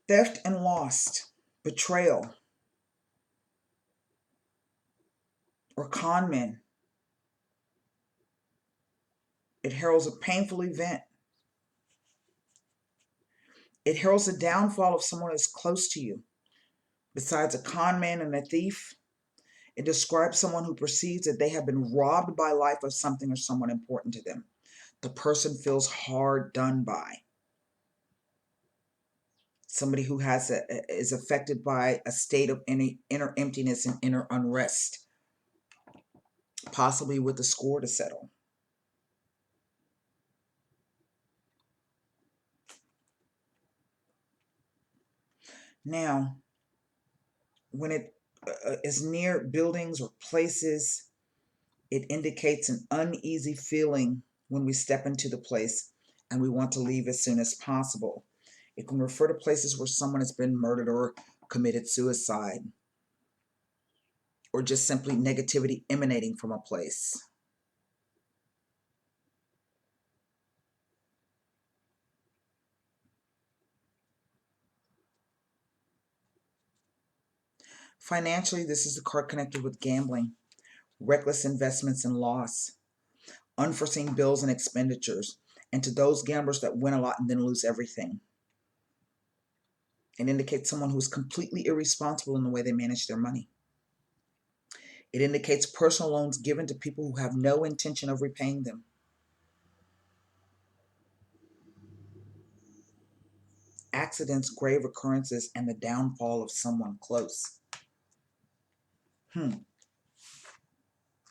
Theft and lost, betrayal, or con men. It heralds a painful event. It heralds the downfall of someone that's close to you. Besides a con man and a thief, it describes someone who perceives that they have been robbed by life of something or someone important to them. The person feels hard done by. Somebody who is affected by a state of inner emptiness and inner unrest, possibly with a score to settle. Now, when it is near buildings or places, it indicates an uneasy feeling when we step into the place and we want to leave as soon as possible. It can refer to places where someone has been murdered or committed suicide, or just simply negativity emanating from a place. Financially, this is the card connected with gambling, reckless investments and loss, unforeseen bills and expenditures, and to those gamblers that win a lot and then lose everything. It indicates someone who is completely irresponsible in the way they manage their money. It indicates personal loans given to people who have no intention of repaying them. Accidents, grave occurrences, and the downfall of someone close.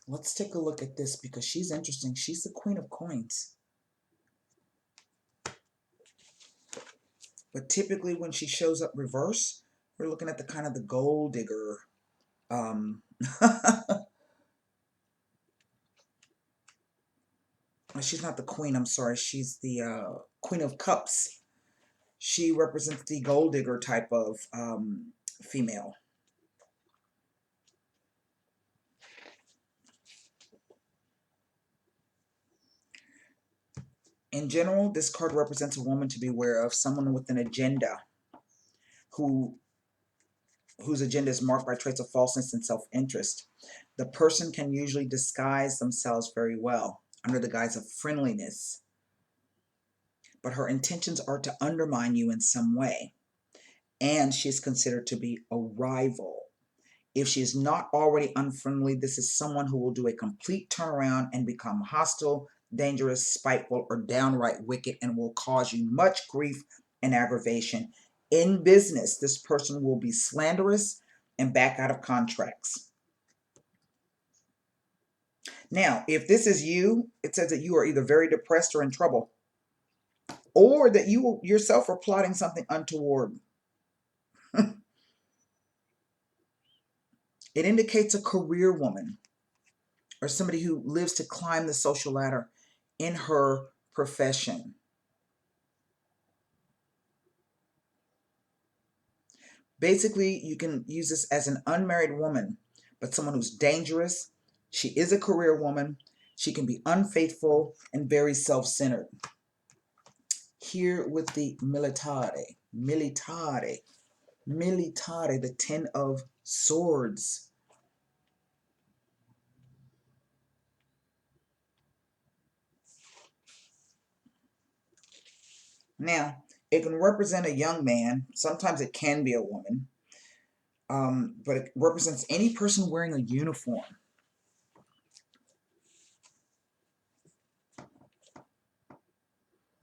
Let's take a look at this because she's interesting. She's the Queen of Coins. But typically when she shows up reverse, we're looking at the kind of the gold digger. She's not the queen, I'm sorry. She's the Queen of Cups. She represents the gold digger type of female. In general, this card represents a woman to be aware of, someone with an agenda whose agenda is marked by traits of falseness and self-interest. The person can usually disguise themselves very well under the guise of friendliness, but her intentions are to undermine you in some way, and she's considered to be a rival. If she is not already unfriendly, this is someone who will do a complete turnaround and become hostile, dangerous, spiteful, or downright wicked, and will cause you much grief and aggravation. In business, this person will be slanderous and back out of contracts. Now, if this is you, it says that you are either very depressed or in trouble, or that you yourself are plotting something untoward. It indicates a career woman or somebody who lives to climb the social ladder in her profession. Basically, you can use this as an unmarried woman, but someone who's dangerous. She is a career woman. She can be unfaithful and very self-centered. Here with the militare, the 10 of Swords. Now, it can represent a young man. Sometimes it can be a woman. But it represents any person wearing a uniform.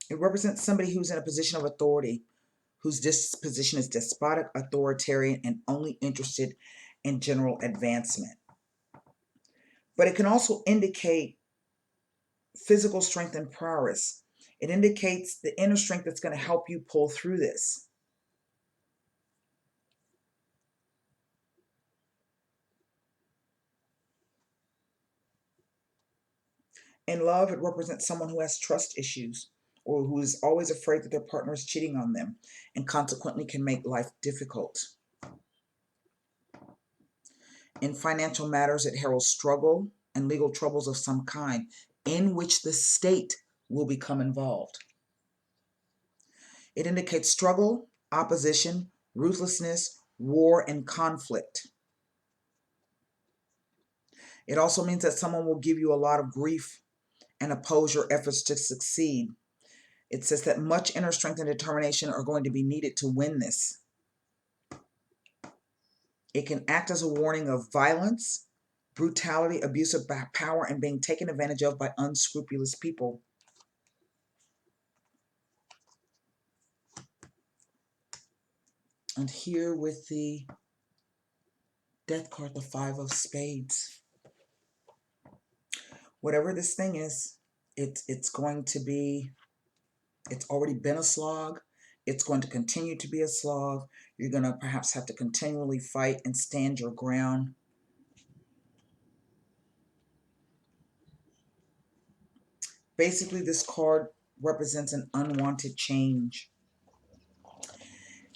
It represents somebody who's in a position of authority, whose disposition is despotic, authoritarian, and only interested in general advancement. But it can also indicate physical strength and prowess. It indicates the inner strength that's going to help you pull through this. In love, it represents someone who has trust issues or who is always afraid that their partner is cheating on them and consequently can make life difficult. In financial matters, it heralds struggle and legal troubles of some kind in which the state will become involved. It indicates struggle, opposition, ruthlessness, war, and conflict. It also means that someone will give you a lot of grief and oppose your efforts to succeed. It says that much inner strength and determination are going to be needed to win this. It can act as a warning of violence, brutality, abuse of power, and being taken advantage of by unscrupulous people. And here with the Death card, the Five of Spades. Whatever this thing is, it's going to be, it's already been a slog. It's going to continue to be a slog. You're going to perhaps have to continually fight and stand your ground. Basically, this card represents an unwanted change.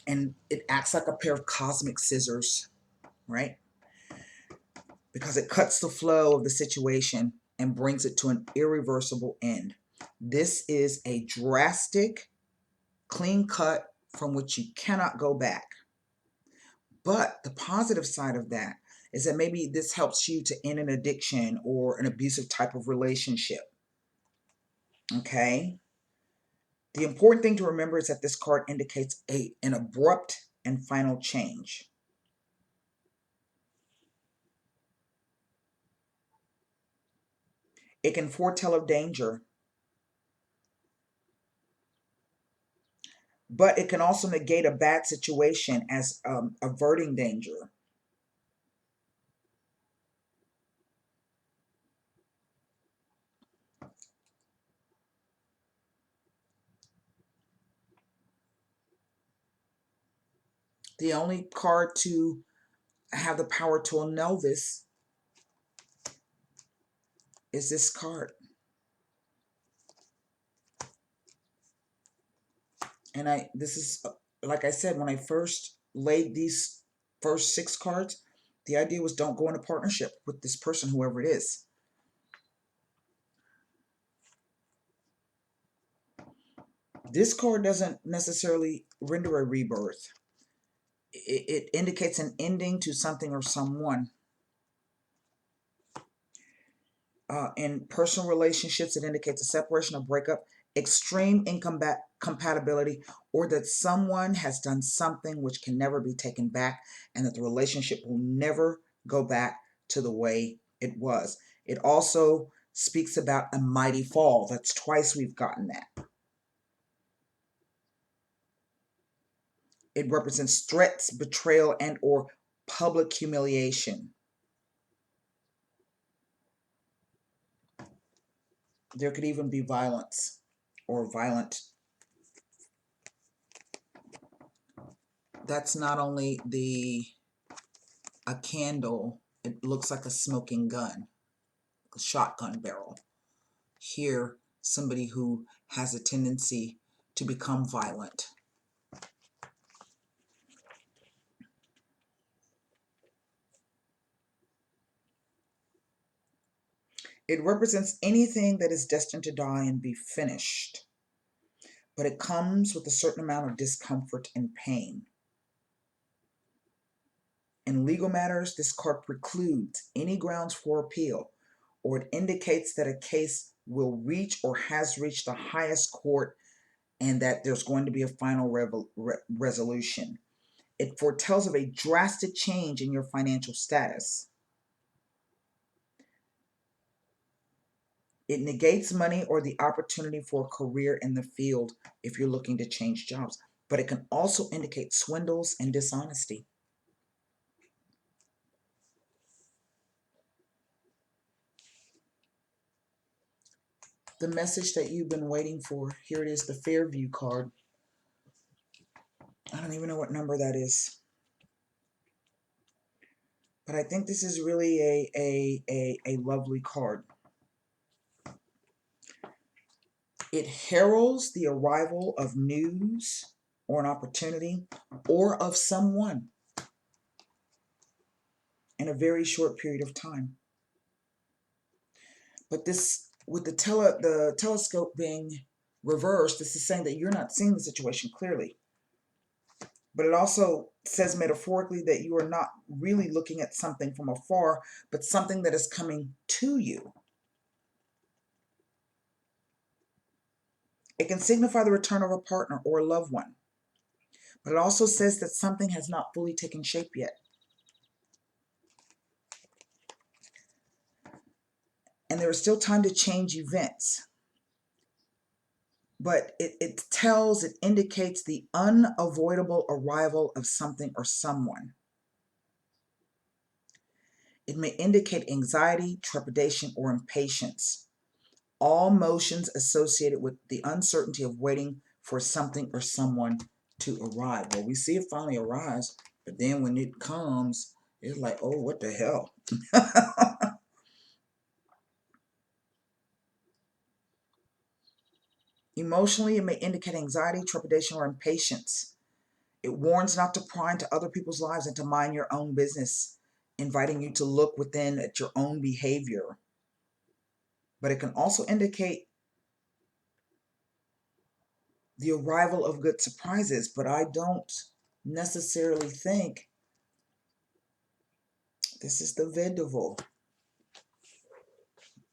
And it acts like a pair of cosmic scissors, right? Because it cuts the flow of the situation and brings it to an irreversible end. This is a drastic, clean cut from which you cannot go back. But the positive side of that is that maybe this helps you to end an addiction or an abusive type of relationship. Okay? The important thing to remember is that this card indicates an abrupt and final change. It can foretell of danger, but it can also negate a bad situation as averting danger. The only card to have the power to annul this is this card. And this is, like I said, when I first laid these first 6 cards, the idea was don't go into partnership with this person, whoever it is. This card doesn't necessarily render a rebirth. It indicates an ending to something or someone. In personal relationships, it indicates a separation or breakup, extreme incompatibility, or that someone has done something which can never be taken back, and that the relationship will never go back to the way it was. It also speaks about a mighty fall. That's twice we've gotten that. It represents threats, betrayal, and or public humiliation. There could even be violence or violent. That's not only a candle, it looks like a smoking gun, a shotgun barrel. Here, somebody who has a tendency to become violent. It represents anything that is destined to die and be finished, but it comes with a certain amount of discomfort and pain. In legal matters, this card precludes any grounds for appeal, or it indicates that a case will reach or has reached the highest court and that there's going to be a final resolution. It foretells of a drastic change in your financial status. It negates money or the opportunity for a career in the field if you're looking to change jobs, but it can also indicate swindles and dishonesty. The message that you've been waiting for, here it is, the Fairview card. I don't even know what number that is. But I think this is really a lovely card. It heralds the arrival of news or an opportunity or of someone in a very short period of time. But this, with the telescope being reversed, this is saying that you're not seeing the situation clearly. But it also says metaphorically that you are not really looking at something from afar, but something that is coming to you. It can signify the return of a partner or a loved one. But it also says that something has not fully taken shape yet. And there is still time to change events. But it indicates the unavoidable arrival of something or someone. It may indicate anxiety, trepidation, or impatience. All motions associated with the uncertainty of waiting for something or someone to arrive. Well, we see it finally arrives, but then when it comes, it's like, oh, what the hell? Emotionally, it may indicate anxiety, trepidation, or impatience. It warns not to pry into other people's lives and to mind your own business, inviting you to look within at your own behavior. But it can also indicate the arrival of good surprises, but I don't necessarily think this is the Vendival.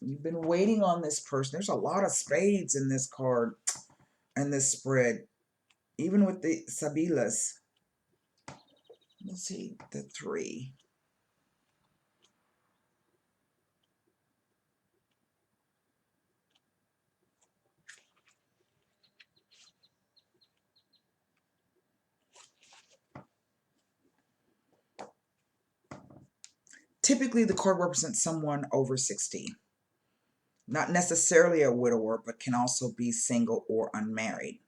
You've been waiting on this person. There's a lot of spades in this card and this spread, even with the Sabilas. Let's see, the 3. Typically, the card represents someone over 60. Not necessarily a widower, but can also be single or unmarried.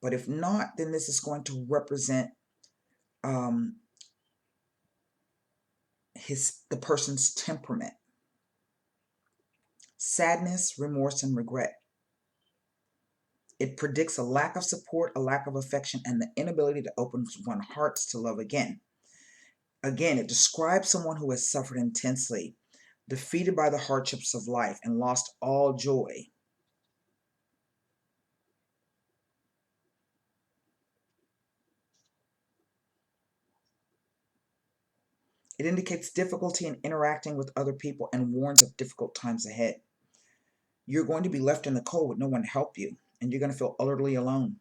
But if not, then this is going to represent the person's temperament. Sadness, remorse, and regret. It predicts a lack of support, a lack of affection, and the inability to open one's hearts to love again. Again, it describes someone who has suffered intensely, defeated by the hardships of life, and lost all joy. It indicates difficulty in interacting with other people and warns of difficult times ahead. You're going to be left in the cold with no one to help you, and you're going to feel utterly alone,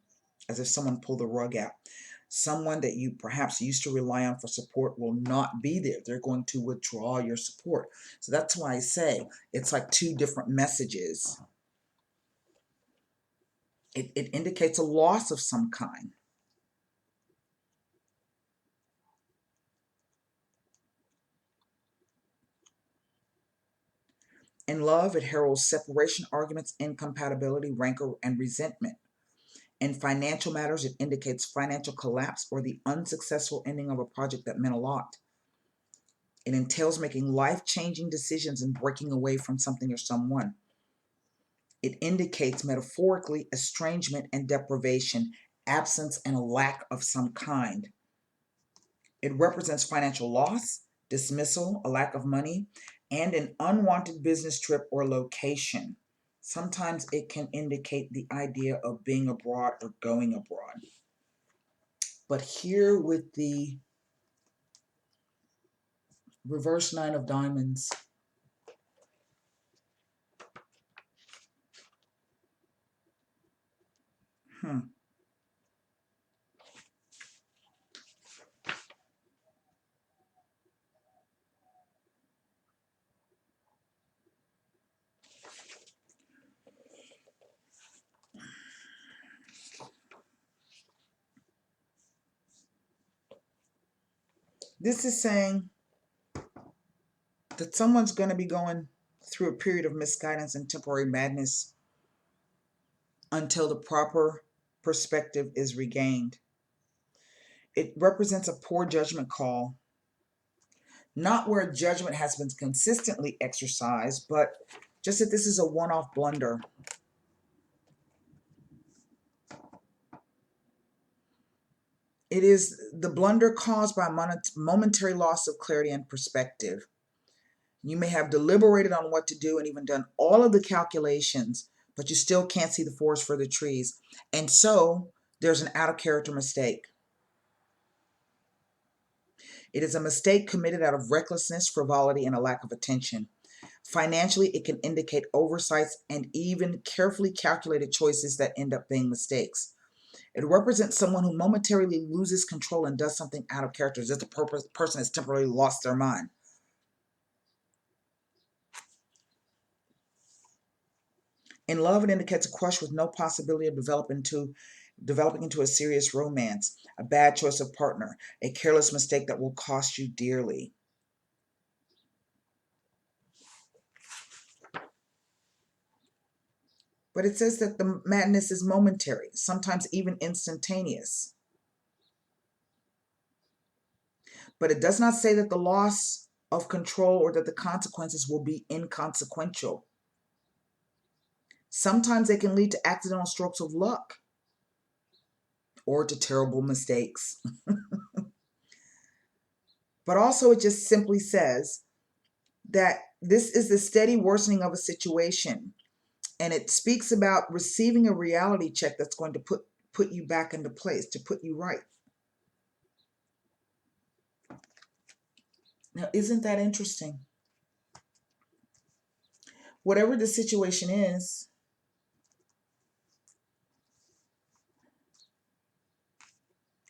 as if someone pulled the rug out. Someone that you perhaps used to rely on for support will not be there. They're going to withdraw your support. So that's why I say it's like two different messages. It indicates a loss of some kind. In love, it heralds separation, arguments, incompatibility, rancor, and resentment. In financial matters, it indicates financial collapse or the unsuccessful ending of a project that meant a lot. It entails making life-changing decisions and breaking away from something or someone. It indicates metaphorically estrangement and deprivation, absence and a lack of some kind. It represents financial loss, dismissal, a lack of money, and an unwanted business trip or location. Sometimes it can indicate the idea of being abroad or going abroad. But here with the reverse 9 of diamonds, this is saying that someone's going to be going through a period of misguidance and temporary madness until the proper perspective is regained. It represents a poor judgment call, not where judgment has been consistently exercised, but just that this is a one-off blunder. It is the blunder caused by momentary loss of clarity and perspective. You may have deliberated on what to do and even done all of the calculations, but you still can't see the forest for the trees. And so there's an out of character mistake. It is a mistake committed out of recklessness, frivolity, and a lack of attention. Financially, it can indicate oversights and even carefully calculated choices that end up being mistakes. It represents someone who momentarily loses control and does something out of character, as if the person has temporarily lost their mind. In love, it indicates a crush with no possibility of developing into a serious romance, a bad choice of partner, a careless mistake that will cost you dearly. But it says that the madness is momentary, sometimes even instantaneous. But it does not say that the loss of control or that the consequences will be inconsequential. Sometimes they can lead to accidental strokes of luck or to terrible mistakes. But also, it just simply says that this is the steady worsening of a situation. And it speaks about receiving a reality check that's going to put you back into place, to put you right. Now, isn't that interesting? Whatever the situation is,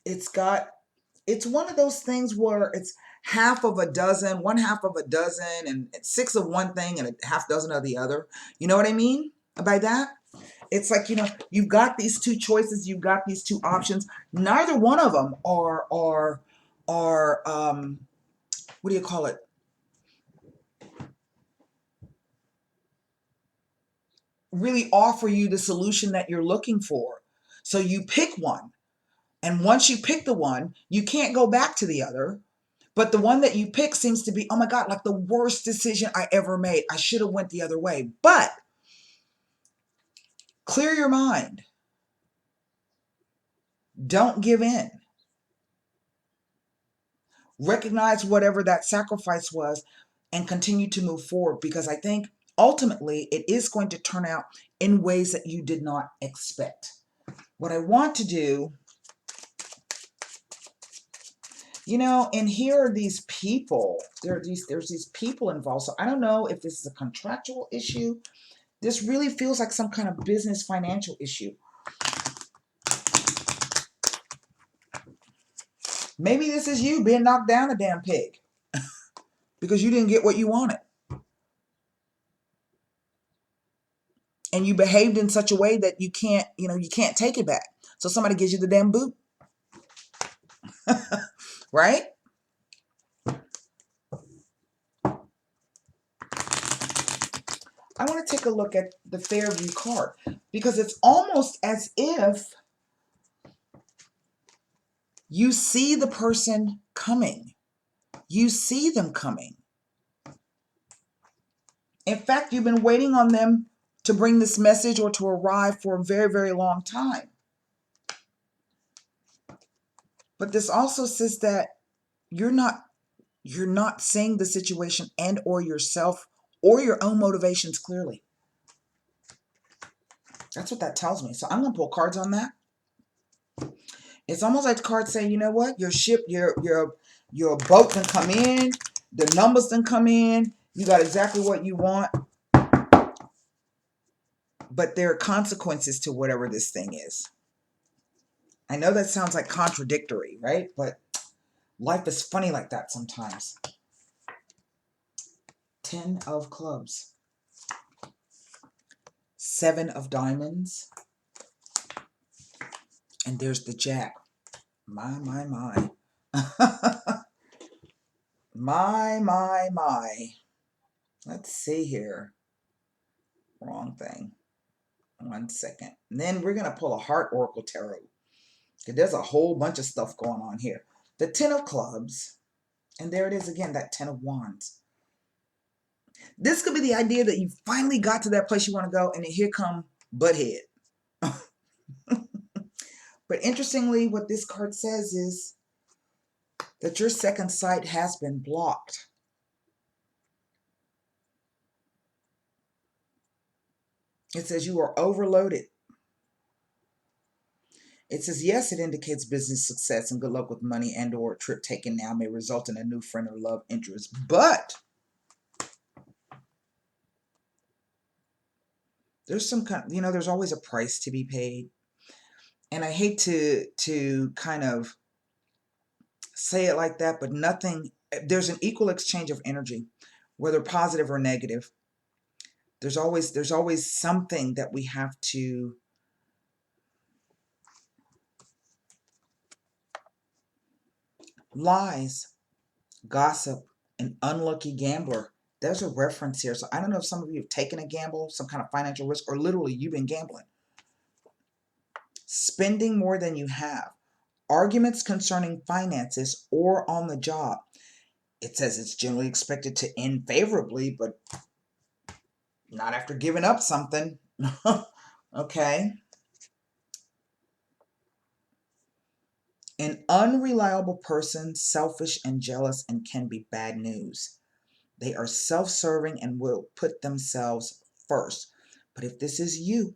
it's one of those things where it's half of a dozen, one half of a dozen, and six of one thing and a half dozen of the other. You know what I mean by that? It's like, you've got these two choices, you've got these two options. Neither one of them are what do you call it? Really offer you the solution that you're looking for. So you pick one. And once you pick the one, you can't go back to the other. But the one that you pick seems to be, oh my God, like the worst decision I ever made. I should have went the other way. But clear your mind. Don't give in. Recognize whatever that sacrifice was and continue to move forward, because I think ultimately it is going to turn out in ways that you did not expect. What I want to do, and here are these people. There's these people involved. So I don't know if this is a contractual issue. This really feels like some kind of business financial issue. Maybe this is you being knocked down a damn pig because you didn't get what you wanted. And you behaved in such a way that you can't take it back. So somebody gives you the damn boot. Right? I want to take a look at the Fairview card, because it's almost as if you see the person coming. You see them coming. In fact, you've been waiting on them to bring this message or to arrive for a very, very long time. But this also says that you're not seeing the situation and or yourself or your own motivations clearly. That's what that tells me. So I'm going to pull cards on that. It's almost like the cards say, you know what? Your ship, your boat can come in. The numbers can come in. You got exactly what you want. But there are consequences to whatever this thing is. I know that sounds like contradictory, right? But life is funny like that sometimes. 10 of clubs. 7 of diamonds. And there's the jack. My. My. Let's see here. Wrong thing. 1 second. And then we're going to pull a Heart Oracle Tarot. There's a whole bunch of stuff going on here. The 10 of clubs. And there it is again, that 10 of wands. This could be the idea that you finally got to that place you want to go, and then here come butthead. But interestingly, what this card says is that your second sight has been blocked. It says you are overloaded. It says, yes, it indicates business success and good luck with money and or a trip taken now may result in a new friend or love interest. But there's some kind, there's always a price to be paid. And I hate to kind of say it like that, but there's an equal exchange of energy, whether positive or negative. There's always something that we have to lies, gossip, an unlucky gambler. There's a reference here. So I don't know if some of you have taken a gamble, some kind of financial risk, or literally you've been gambling. Spending more than you have. Arguments concerning finances or on the job. It says it's generally expected to end favorably, but not after giving up something. Okay. An unreliable person, selfish and jealous, and can be bad news. They are self-serving and will put themselves first. But if this is you,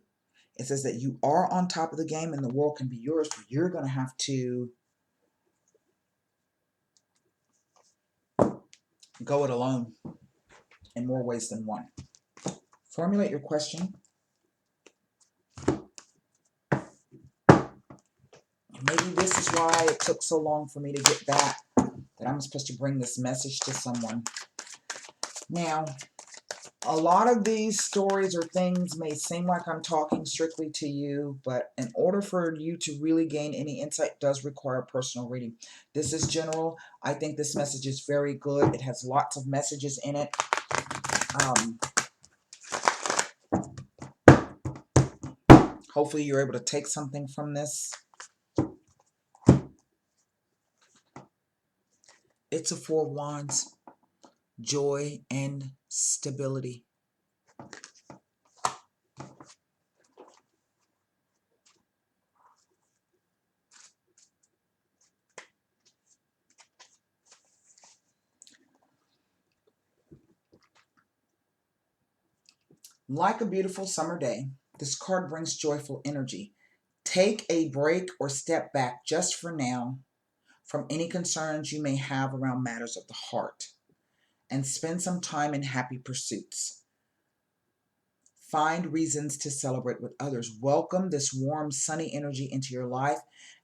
it says that you are on top of the game and the world can be yours, but you're going to have to go it alone in more ways than one. Formulate your question. Maybe this is why it took so long for me to get back, that I'm supposed to bring this message to someone. Now, a lot of these stories or things may seem like I'm talking strictly to you, but in order for you to really gain any insight does require personal reading. This is general. I think this message is very good. It has lots of messages in it. Hopefully you're able to take something from this. It's a Four of Wands. Joy and stability. Like a beautiful summer day, this card brings joyful energy. Take a break or step back just for now from any concerns you may have around matters of the heart and spend some time in happy pursuits. Find reasons to celebrate with others. Welcome this warm, sunny energy into your life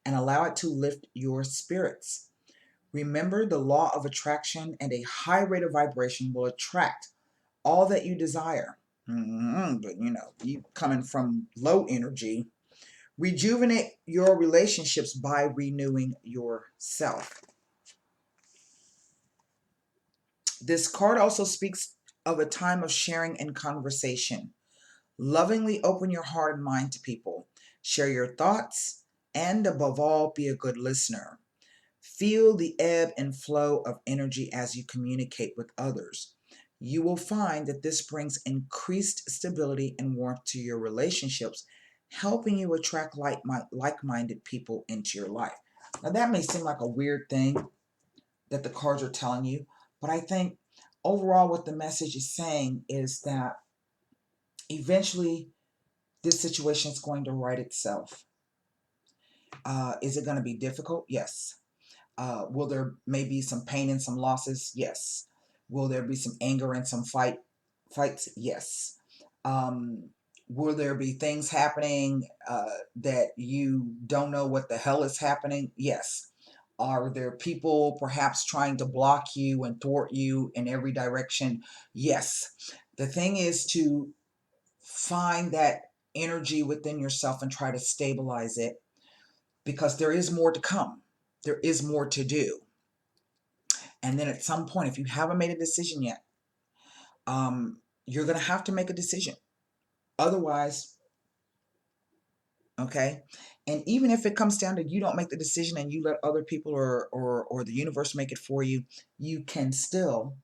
and allow it to lift your spirits. Remember the law of attraction, and a high rate of vibration will attract all that you desire. But you coming from low energy. Rejuvenate your relationships by renewing yourself. This card also speaks of a time of sharing and conversation. Lovingly open your heart and mind to people. Share your thoughts, and above all, be a good listener. Feel the ebb and flow of energy as you communicate with others. You will find that this brings increased stability and warmth to your relationships, helping you attract like-minded people into your life. Now that may seem like a weird thing that the cards are telling you, but I think overall what the message is saying is that eventually this situation is going to right itself. Is it going to be difficult? Yes. Will there maybe some pain and some losses? Yes. Will there be some anger and some fights? Yes. Will there be things happening that you don't know what the hell is happening? Yes. Are there people perhaps trying to block you and thwart you in every direction? Yes. The thing is to find that energy within yourself and try to stabilize it, because there is more to come. There is more to do. And then at some point, if you haven't made a decision yet, you're going to have to make a decision. Otherwise, okay? And even if it comes down to you don't make the decision and you let other people or the universe make it for you, you can still,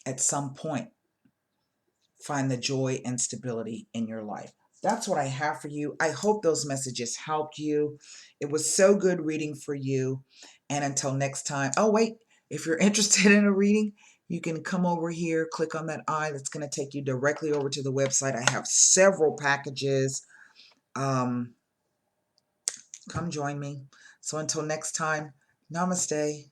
at some point, find the joy and stability in your life. That's what I have for you. I hope those messages helped you. It was so good reading for you. And until next time, oh wait, if you're interested in a reading, you can come over here, click on that eye. That's going to take you directly over to the website. I have several packages come join me. So until next time, namaste.